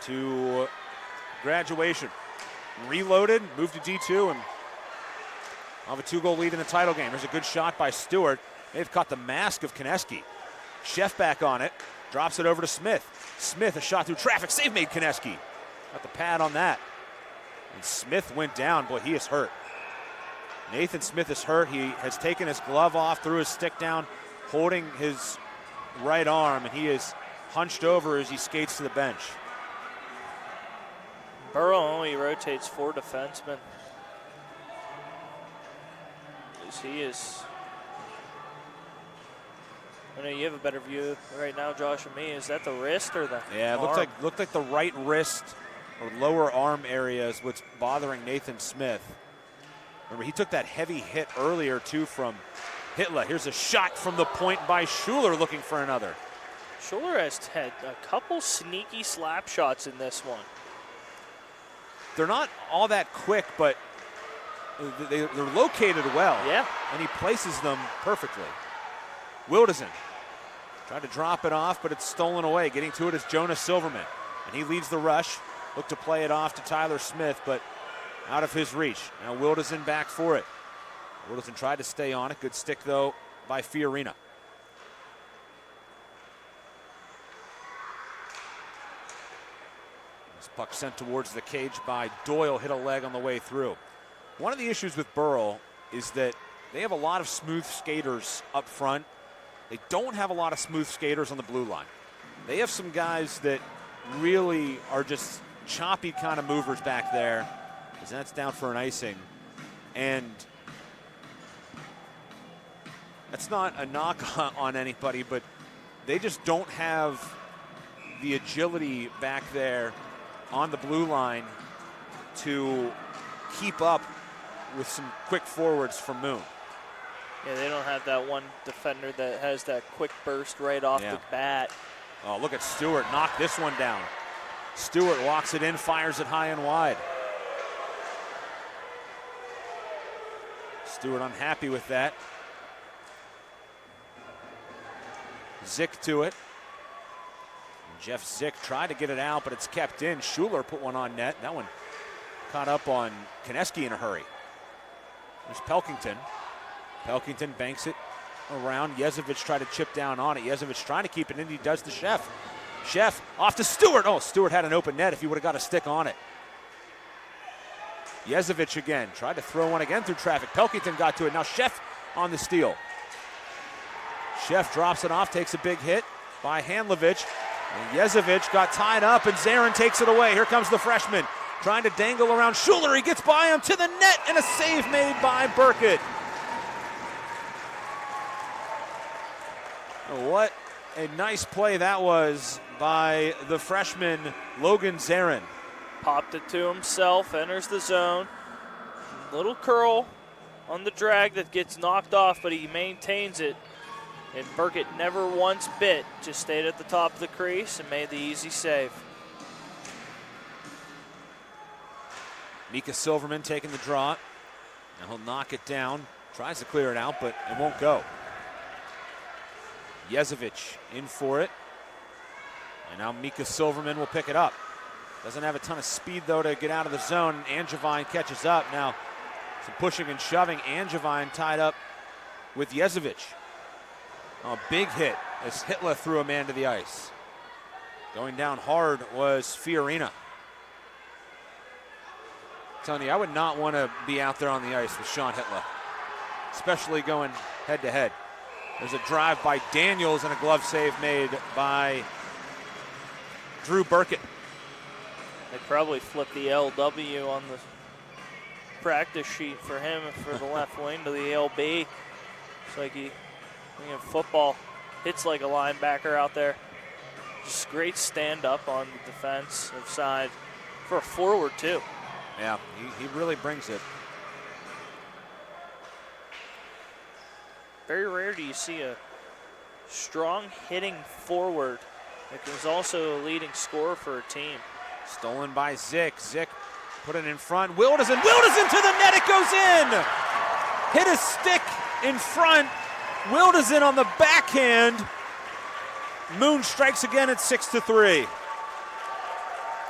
to graduation. Reloaded, moved to D2, and have a 2-goal lead in the title game. There's a good shot by Stewart. They've caught the mask of Koneski. Sheff back on it, drops it over to Smith. Smith, a shot through traffic, save made Koneski. Got the pad on that. And Smith went down. Boy, he is hurt. Nathan Smith is hurt. He has taken his glove off, threw his stick down, holding his right arm, and he is hunched over as he skates to the bench. Burrell only rotates 4 defensemen. He is. I know you have a better view right now, Josh, and me. Is that the wrist or the Yeah, it arm? looked like the right wrist or lower arm area is what's bothering Nathan Smith. Remember, he took that heavy hit earlier, too, from Hitler. Here's a shot from the point by Schuler looking for another. Schuler has had a couple sneaky slap shots in this one. They're not all that quick, but they're located well. Yeah. And he places them perfectly. Wildesen tried to drop it off, but it's stolen away. Getting to it is Jonas Silverman. And he leads the rush. Looked to play it off to Tyler Smith, but out of his reach. Now Wildesen back for it. Wildesen tried to stay on it. Good stick, though, by Fiorina. This puck sent towards the cage by Doyle. Hit a leg on the way through. One of the issues with Burrell is that they have a lot of smooth skaters up front. They don't have a lot of smooth skaters on the blue line. They have some guys that really are just choppy kind of movers back there. As that's down for an icing. And that's not a knock on anybody, but they just don't have the agility back there on the blue line to keep up with some quick forwards from Moon. Yeah, they don't have that one defender that has that quick burst right off the bat. Oh, look at Stewart knock this one down. Stewart walks it in, fires it high and wide. Stewart unhappy with that. Zick to it. Jeff Zick tried to get it out, but it's kept in. Schuler put one on net. That one caught up on Konecki in a hurry. There's Pelkington. Pelkington banks it around. Jezovic tried to chip down on it. Jezovic trying to keep it in. He does to Chef. Chef off to Stewart. Oh, Stewart had an open net if he would have got a stick on it. Jezovic again. Tried to throw one again through traffic. Pelkington got to it. Now Chef on the steal. Chef drops it off, takes a big hit by Handlovich. And Jezovic got tied up, and Zarin takes it away. Here comes the freshman. Trying to dangle around Schuler. He gets by him to the net, and a save made by Burkett. What a nice play that was by the freshman, Logan Zarin. Popped it to himself, enters the zone. Little curl on the drag that gets knocked off, but he maintains it. And Burkett never once bit, just stayed at the top of the crease and made the easy save. Mika Silverman taking the draw. Now he'll knock it down. Tries to clear it out, but it won't go. Jezovic in for it. And now Mika Silverman will pick it up. Doesn't have a ton of speed, though, to get out of the zone. Angevine catches up. Now some pushing and shoving. Angevine tied up with Jezovic. A big hit as Hitler threw a man to the ice. Going down hard was Fiorina. I'm telling you, I would not want to be out there on the ice with Sean Hitler, especially going head-to-head. There's a drive by Daniels and a glove save made by Drew Burkett. They probably flipped the LW on the practice sheet for him for the left wing to the LB. It's like he, in football, hits like a linebacker out there. Just great stand-up on the defensive side for a forward, too. Yeah, he really brings it. Very rare do you see a strong hitting forward that is also a leading scorer for a team. Stolen by Zick. Zick put it in front. Wildesen to the net. It goes in. Hit a stick in front. Wildesen on the backhand. Moon strikes again at 6-3.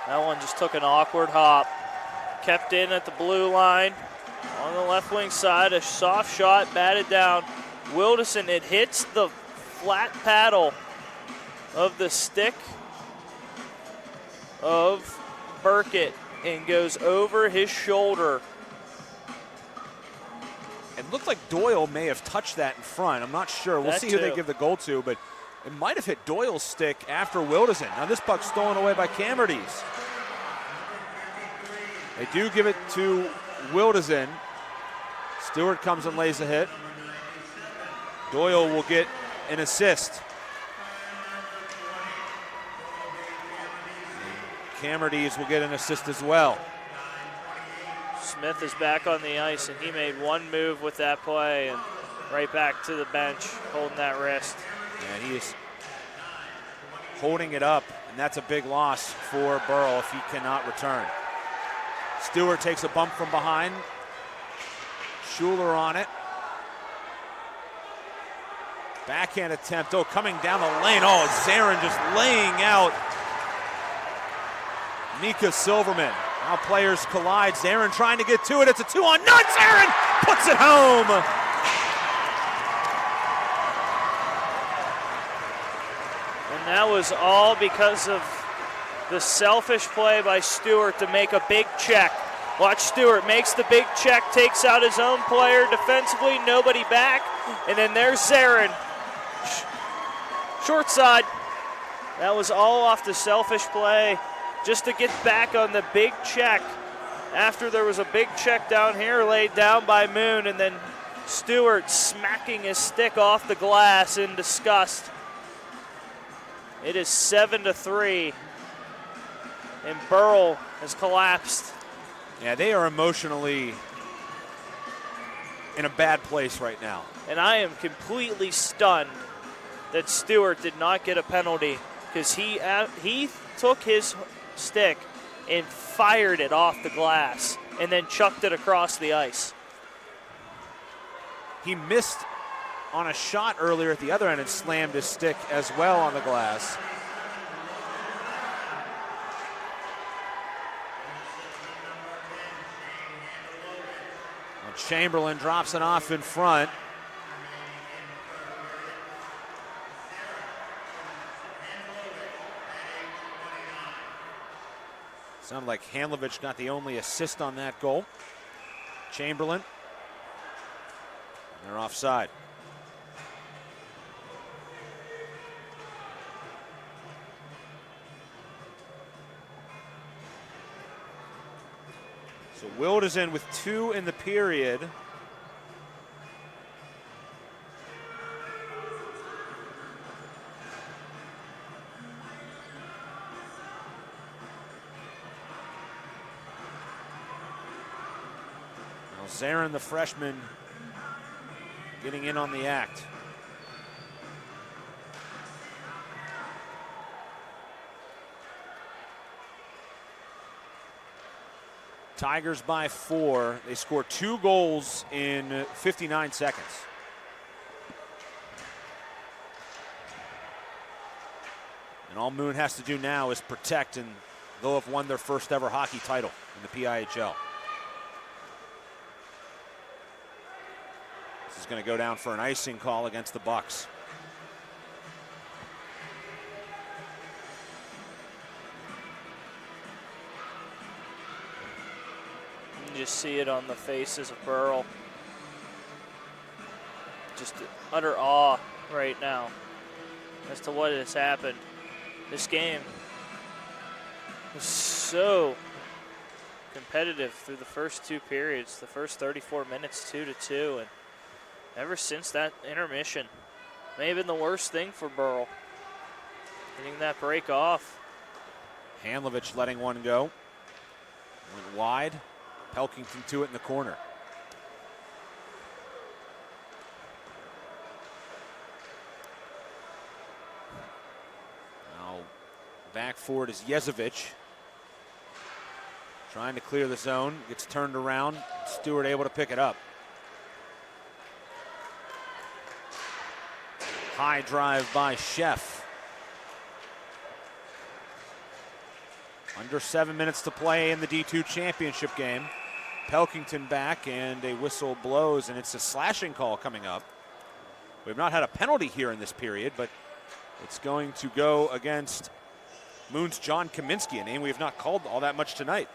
That one just took an awkward hop. Kept in at the blue line. On the left wing side, a soft shot batted down. Wildesen, it hits the flat paddle of the stick of Burkett and goes over his shoulder. It looked like Doyle may have touched that in front. I'm not sure. We'll see who they give the goal to, but it might have hit Doyle's stick after Wildesen. Now this puck's stolen away by Camerdes. They do give it to Wildesen. Stewart comes and lays a hit. Doyle will get an assist. Camerdes will get an assist as well. Smith is back on the ice, and he made one move with that play and right back to the bench, holding that wrist. And he is holding it up, and that's a big loss for Burrell if he cannot return. Stewart takes a bump from behind. Schuler on it. Backhand attempt, coming down the lane. Zarin just laying out Mika Silverman. Now players collide. Zarin trying to get to it. It's a 2-on-none. Zarin puts it home. And that was all because of the selfish play by Stewart to make a big check. Watch Stewart makes the big check, takes out his own player defensively, nobody back, and then there's Zarin. Short side. That was all off the selfish play just to get back on the big check after there was a big check down here laid down by Moon, and then Stewart smacking his stick off the glass in disgust. It is 7-3, and Burrell has collapsed. Yeah, they are emotionally in a bad place right now. And I am completely stunned that Stewart did not get a penalty, because he took his stick and fired it off the glass and then chucked it across the ice. He missed on a shot earlier at the other end and slammed his stick as well on the glass. Well, Chamberlain drops it off in front. Sounded like Handlovich got the only assist on that goal. Chamberlain. And they're offside. So Wild is in with 2 in the period. Zarin, the freshman, getting in on the act. Tigers by 4. They score 2 goals in 59 seconds. And all Moon has to do now is protect, and they'll have won their first ever hockey title in the PIHL. This is going to go down for an icing call against the Bucks. You just see it on the faces of Burrell. Just utter awe right now as to what has happened. This game was so competitive through the first 2 periods, the first 34 minutes, 2-2, and ever since that intermission, may have been the worst thing for Burrell, getting that break off. Handlovich letting one go. Went wide. Pelkington to it in the corner. Now back forward is Yezevich. Trying to clear the zone. Gets turned around. Stewart able to pick it up. High drive by Sheff. Under 7 minutes to play in the D2 championship game. Pelkington back, and a whistle blows, and it's a slashing call coming up. We've not had a penalty here in this period, but it's going to go against Moon's John Kaminsky, a name we have not called all that much tonight.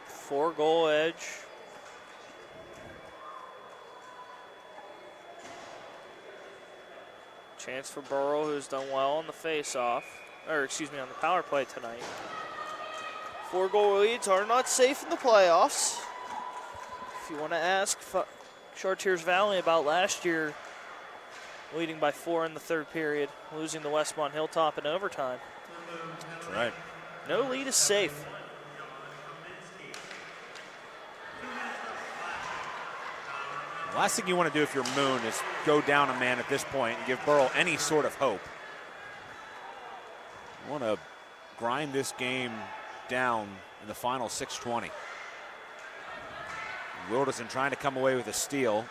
4-goal edge. Chance for Burrell, who's done well on the face-off, or excuse me, on the power play tonight. 4-goal leads are not safe in the playoffs. If you want to ask Chartiers Valley about last year, leading by 4 in the 3rd period, losing to Westmont Hilltop in overtime. That's right. No lead is safe. The last thing you want to do if you're Moon is go down a man at this point and give Burrell any sort of hope. You want to grind this game down in the final 6:20. Wilderson trying to come away with a steal.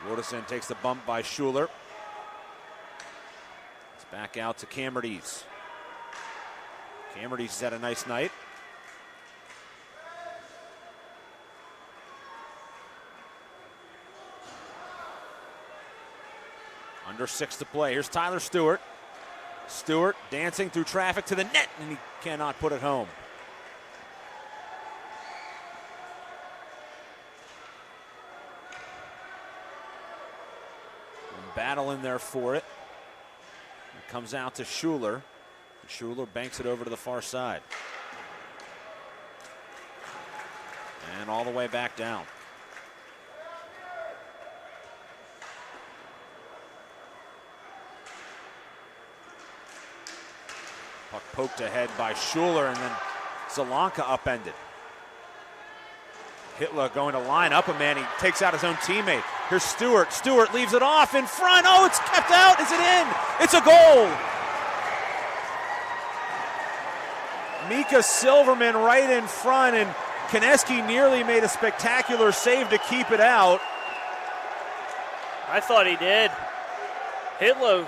Wilderson takes the bump by Schuler. It's back out to Cammerdees. Cammerdees has had a nice night. Under 6 to play. Here's Tyler Stewart. Stewart dancing through traffic to the net, and he cannot put it home. And battle in there for it. It comes out to Schuler. Schuler banks it over to the far side. And all the way back down. Puck poked ahead by Schuler, and then Zalanka upended. Hitler going to line up a man. He takes out his own teammate. Here's Stewart. Stewart leaves it off in front. Oh, it's kept out. Is it in? It's a goal. Mika Silverman right in front, and Konecki nearly made a spectacular save to keep it out. I thought he did. Hitler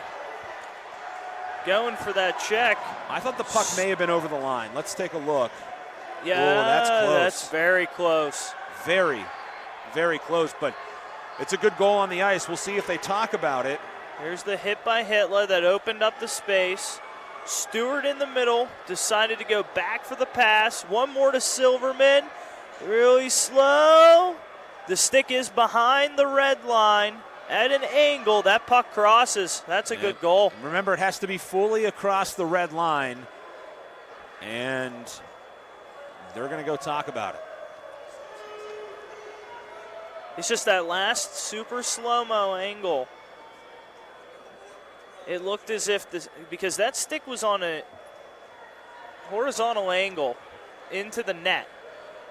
going for that check. I thought the puck may have been over the line. Let's take a look. Yeah, oh, that's close. That's very close. Very, very close, but it's a good goal on the ice. We'll see if they talk about it. Here's the hit by Hitler that opened up the space. Stewart in the middle, decided to go back for the pass. One more to Silverman. Really slow. The stick is behind the red line. At an angle, that puck crosses. That's a good goal. Remember, it has to be fully across the red line, and they're going to go talk about it. It's just that last super slow-mo angle. It looked as if because that stick was on a horizontal angle into the net.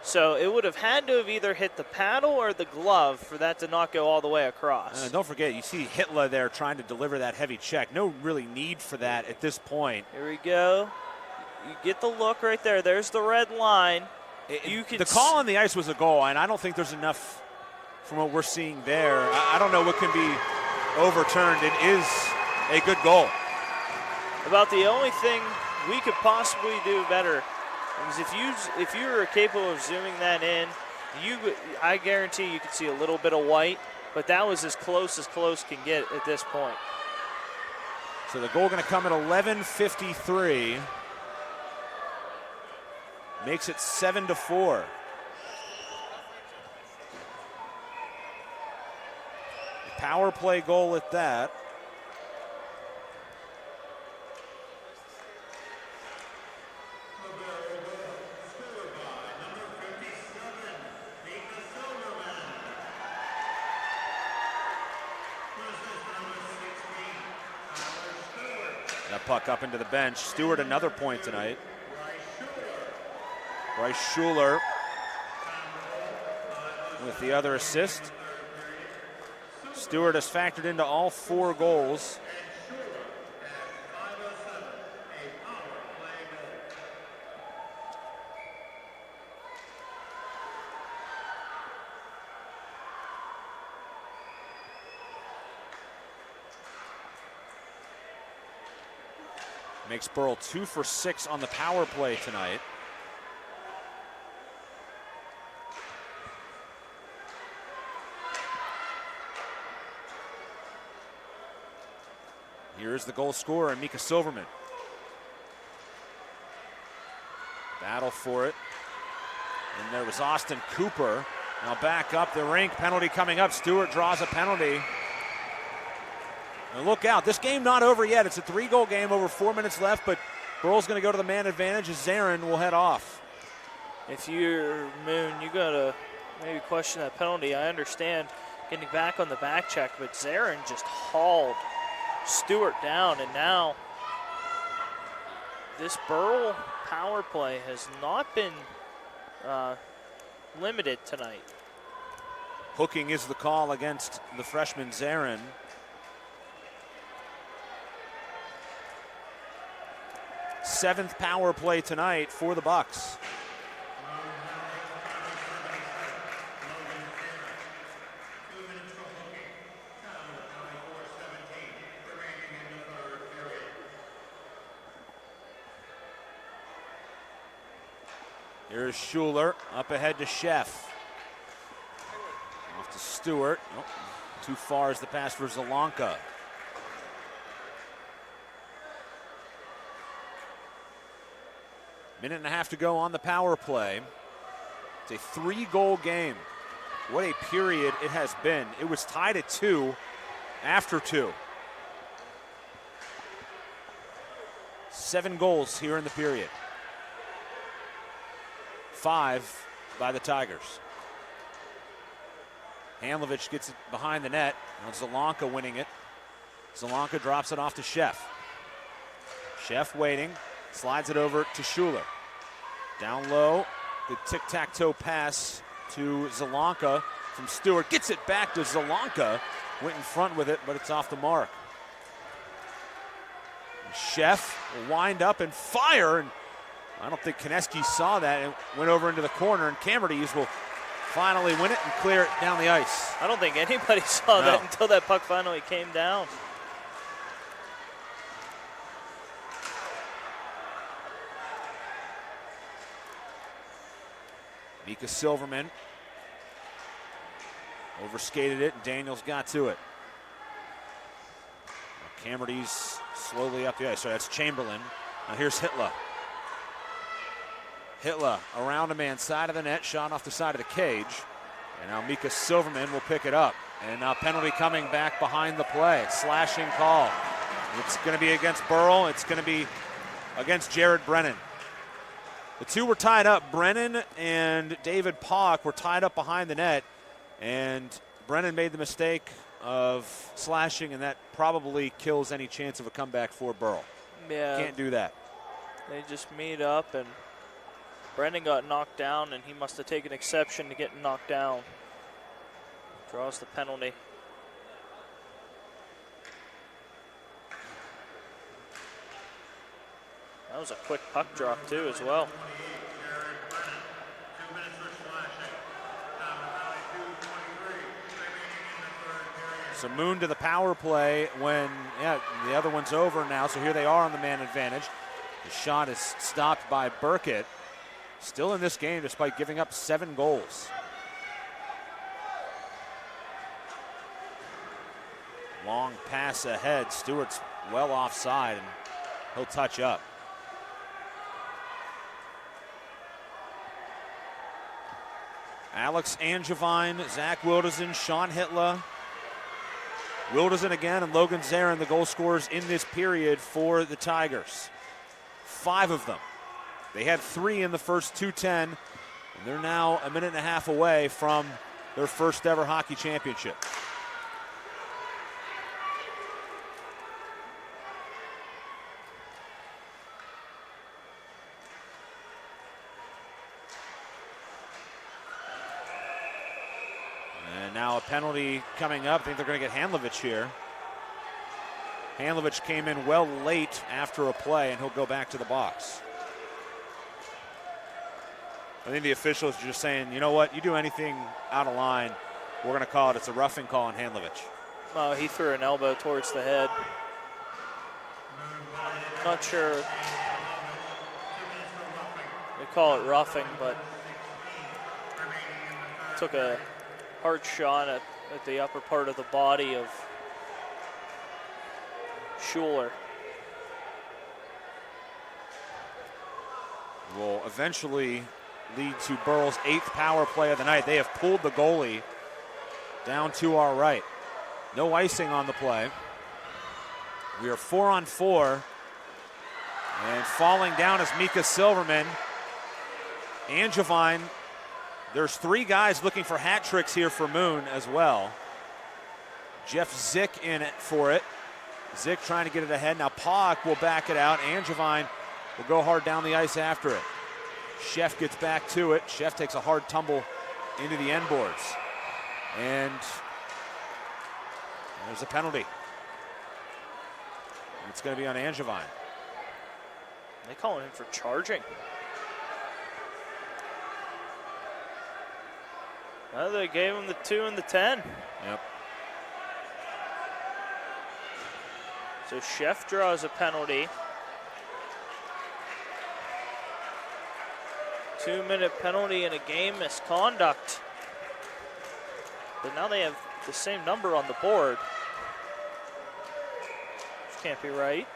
So it would have had to have either hit the paddle or the glove for that to not go all the way across. Don't forget, you see Hitler there trying to deliver that heavy check. No really need for that at this point. Here we go. You get the look right there. There's the red line. The call on the ice was a goal, and I don't think there's enough from what we're seeing there. I don't know what can be overturned. It is a good goal. About the only thing we could possibly do better is if you were capable of zooming that in, I guarantee you could see a little bit of white, but that was as close can get at this point. So the goal going to come at 11:53. Makes it 7-4. Power play goal at that. That puck up into the bench. Stewart another point tonight. Bryce Schuler with the other assist. Stewart has factored into all 4 goals. Makes Burrell 2 for 6 on the power play tonight. Here's the goal scorer, Mika Silverman. Battle for it. And there was Austin Cooper. Now back up the rink. Penalty coming up. Stewart draws a penalty. And look out. This game not over yet. It's a 3-goal game, over 4 minutes left, but Burrell's going to go to the man advantage as Zarin will head off. If you're Moon, you got to maybe question that penalty. I understand getting back on the back check, but Zarin just hauled Stewart down, and now this Burrell power play has not been limited tonight. Hooking is the call against the freshman Zarin. Seventh power play tonight for the Bucks. Here's Schuler, up ahead to Sheff. Off to Stewart. Nope. Too far is the pass for Zelanka. Minute and a half to go on the power play. It's a 3-goal game. What a period it has been. It was tied at 2 after 2. 7 goals here in the period. 5 by the Tigers. Handlovich gets it behind the net. Now Zelanka winning it. Zelanka drops it off to Sheff. Sheff waiting. Slides it over to Schuler. Down low. Good tic-tac-toe pass to Zelanka from Stewart. Gets it back to Zelanka. Went in front with it, but it's off the mark. Sheff will wind up and fire. And I don't think Konecki saw that. It went over into the corner, and Camerdy's will finally win it and clear it down the ice. I don't think anybody saw that until that puck finally came down. Mika Silverman overskated it, and Daniels got to it. Camerdy's slowly up the ice. So that's Chamberlain. Now here's Hitler. Hitler around a man, side of the net, shot off the side of the cage. And now Mika Silverman will pick it up. And now penalty coming back behind the play. Slashing call. It's going to be against Burrell. It's going to be against Jared Brennan. The two were tied up. Brennan and David Pock were tied up behind the net. And Brennan made the mistake of slashing, and that probably kills any chance of a comeback for Burrell. Yeah. Can't do that. They just meet up, and Brennan got knocked down, and he must have taken exception to getting knocked down. Draws the penalty. That was a quick puck drop, too, as well. So Moon to the power play when, the other one's over now. So here they are on the man advantage. The shot is stopped by Burkett. Still in this game despite giving up 7 goals. Long pass ahead. Stewart's well offside, and he'll touch up. Alex Angevine, Zach Wilderson, Sean Hitler. Wilderson again and Logan Zarin, the goal scorers in this period for the Tigers. 5 of them. They had 3 in the first 2:10, and they're now a minute and a half away from their first ever hockey championship. Now a penalty coming up. I think they're going to get Handlovich here. Handlovich came in well late after a play, and he'll go back to the box. I think the officials are just saying, you know what, you do anything out of line, we're going to call it. It's a roughing call on Handlovich. Oh, he threw an elbow towards the head. Not sure they call it roughing, but took a hard shot at the upper part of the body of Schuler. Will eventually lead to Burrell's 8th power play of the night. They have pulled the goalie down to our right. No icing on the play. We are 4-on-4. And falling down is Mika Silverman. Angevine. There's 3 guys looking for hat tricks here for Moon as well. Jeff Zick in it for it. Zick trying to get it ahead. Now Pock will back it out. Angevine will go hard down the ice after it. Sheff gets back to it. Sheff takes a hard tumble into the end boards. And there's a penalty. It's going to be on Angevine. They calling him for charging. Well, they gave him the 2 and the 10. Yep. So Chef draws a penalty. 2-minute penalty and a game misconduct. But now they have the same number on the board. Which can't be right.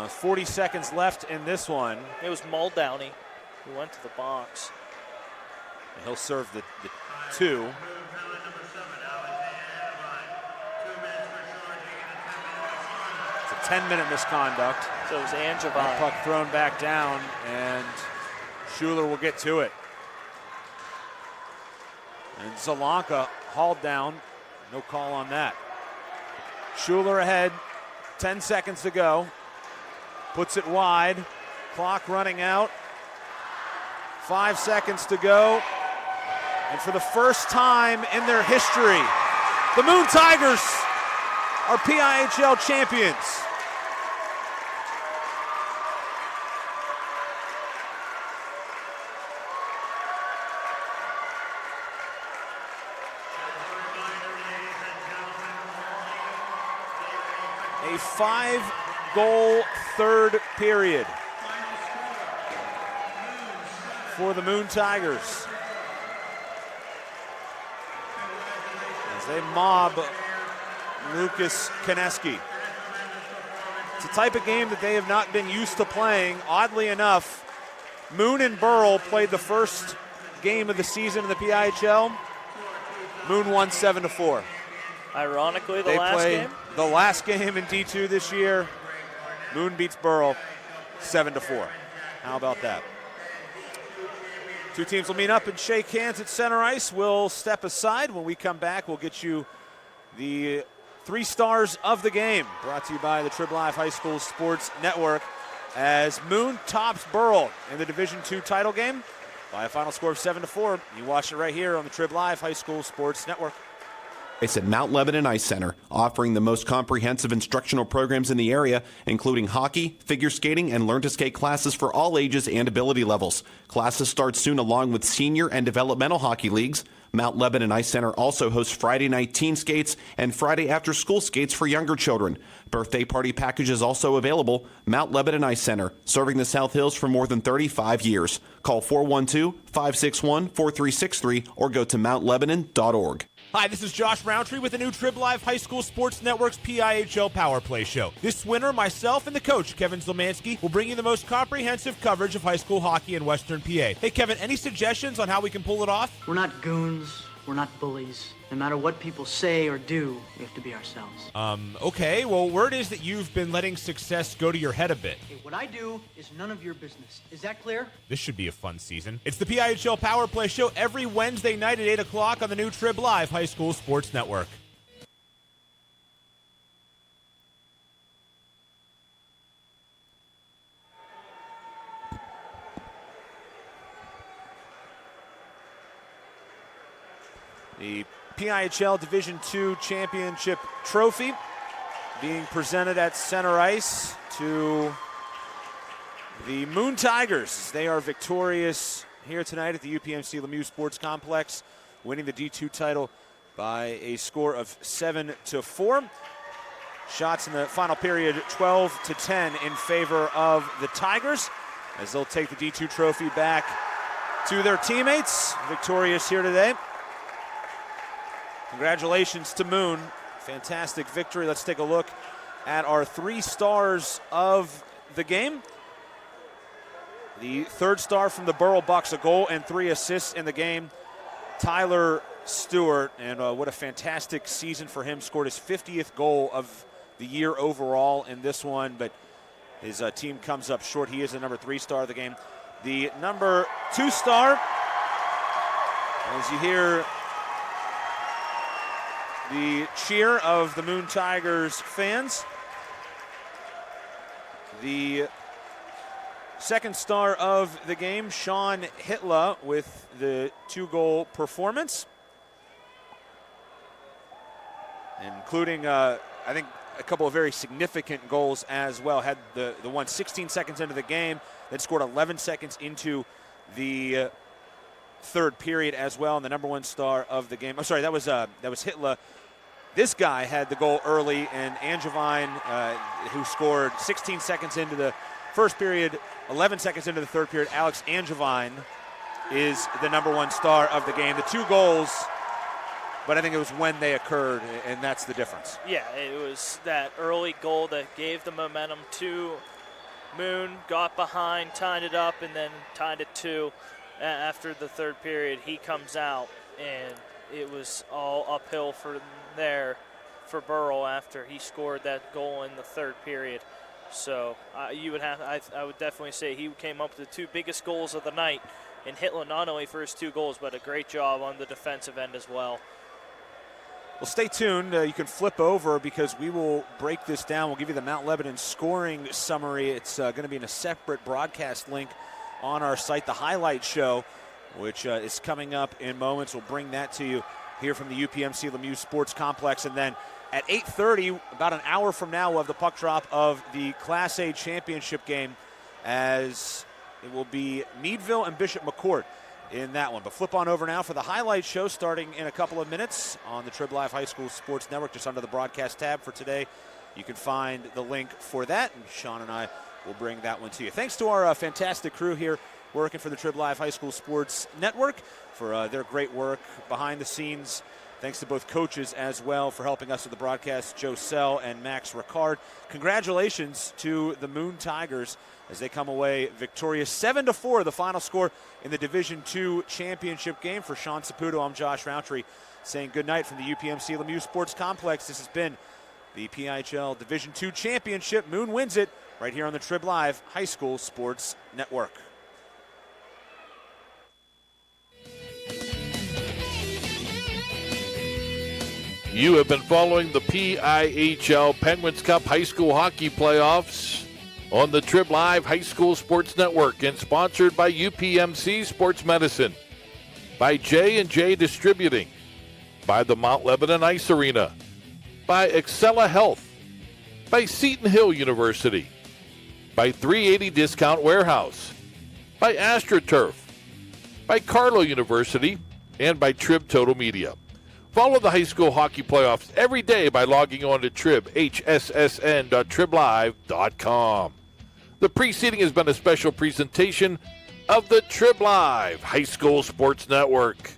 40 seconds left in this one. It was Muldowney who went to the box. And he'll serve the 2. It's a 10-minute misconduct. So it was Angevine. That puck thrown back down, and Schuler will get to it. And Zalanka hauled down. No call on that. Schuler ahead. 10 seconds to go. Puts it wide. Clock running out. 5 seconds to go. And for the first time in their history, the Moon Tigers are PIHL champions. A 5-goal third period for the Moon Tigers as they mob Lucas Koneski. It's a type of game that they have not been used to playing. Oddly enough, Moon and Burrell played the first game of the season in the PIHL. Moon won 7-4. Ironically, They last play game. the last game in D2 this year. Moon beats Burrell 7-4. How about that? Two teams will meet up and shake hands at center ice. We'll step aside. When we come back, we'll get you the 3 stars of the game, brought to you by the Trib Live High School Sports Network, as Moon tops Burrell in the Division II title game by a final score of 7-4. You watch it right here on the Trib Live High School Sports Network. It's at Mount Lebanon Ice Center, offering the most comprehensive instructional programs in the area, including hockey, figure skating, and learn-to-skate classes for all ages and ability levels. Classes start soon along with senior and developmental hockey leagues. Mount Lebanon Ice Center also hosts Friday night teen skates and Friday after-school skates for younger children. Birthday party packages also available. Mount Lebanon Ice Center, serving the South Hills for more than 35 years. Call 412-561-4363 or go to mountlebanon.org. Hi, this is Josh Rowntree with the new Trib Live High School Sports Network's PIHL Power Play Show. This winter, myself and the coach, Kevin Zlemansky, will bring you the most comprehensive coverage of high school hockey in Western PA. Hey, Kevin, any suggestions on how we can pull it off? We're not goons. We're not bullies. No matter what people say or do, we have to be ourselves. Okay. Well, word is that you've been letting success go to your head a bit. Hey, what I do is none of your business. Is that clear? This should be a fun season. It's the PIHL Power Play Show every Wednesday night at 8 o'clock on the new Trib Live High School Sports Network. The PIHL Division II Championship Trophy being presented at center ice to the Moon Tigers. They are victorious here tonight at the UPMC Lemieux Sports Complex, winning the D2 title by a score of 7-4. Shots in the final period 12-10 in favor of the Tigers, as they'll take the D2 trophy back to their teammates. Victorious here today. Congratulations to Moon. Fantastic victory. Let's take a look at our 3 stars of the game. The 3rd star from the Burrell Bucks, a goal and 3 assists in the game, Tyler Stewart. And what a fantastic season for him. Scored his 50th goal of the year overall in this one, but his team comes up short. He is the number 3 star of the game. The number 2 star, as you hear the cheer of the Moon Tigers fans. The 2nd star of the game, Sean Hitler, with the 2-goal performance. including, I think, a couple of very significant goals as well. Had the one 16 seconds into the game, then scored 11 seconds into the third period as well, and the number one star of the game. Oh, sorry, that was Hitler. This guy had the goal early, and Angevine, who scored 16 seconds into the first period, 11 seconds into the third period. Alex Angevine is the number one star of the game. The two goals, but I think it was when they occurred, and that's the difference. Yeah, it was that early goal that gave the momentum to Moon, got behind, tied it up, and then tied it 2 after the third period. He comes out, and it was all uphill from there for Burrell after he scored that goal in the third period. So I would definitely say he came up with the two biggest goals of the night, and Hitler not only for his 2 goals, but a great job on the defensive end as well. Well, stay tuned. You can flip over because we will break this down. We'll give you the Mount Lebanon scoring summary. It's going to be in a separate broadcast link on our site, the highlight show, which is coming up in moments. We'll bring that to you here from the UPMC Lemieux Sports Complex. And then at 8:30, about an hour from now, we'll have the puck drop of the Class A championship game, as it will be Meadville and Bishop McCourt in that one. But flip on over now for the highlight show starting in a couple of minutes on the Trib Live High School Sports Network, just under the broadcast tab for today. You can find the link for that, and Sean and I will bring that one to you. Thanks to our fantastic crew here working for the Trib Live High School Sports Network for their great work behind the scenes. Thanks to both coaches as well for helping us with the broadcast, Joe Sell and Max Ricard. Congratulations to the Moon Tigers as they come away victorious 7-4, the final score in the Division II championship game. For Sean Saputo, I'm Josh Rowntree saying good night from the UPMC Lemieux Sports Complex. This has been the PIHL Division II championship. Moon wins it right here on the Trib Live High School Sports Network. You have been following the PIHL Penguins Cup High School Hockey Playoffs on the Trib Live High School Sports Network, and sponsored by UPMC Sports Medicine, by J&J Distributing, by the Mount Lebanon Ice Arena, by Excella Health, by Seton Hill University, by 380 Discount Warehouse, by AstroTurf, by Carlow University, and by Trib Total Media. Follow the high school hockey playoffs every day by logging on to tribhssn.triblive.com. The preceding has been a special presentation of the Trib Live High School Sports Network.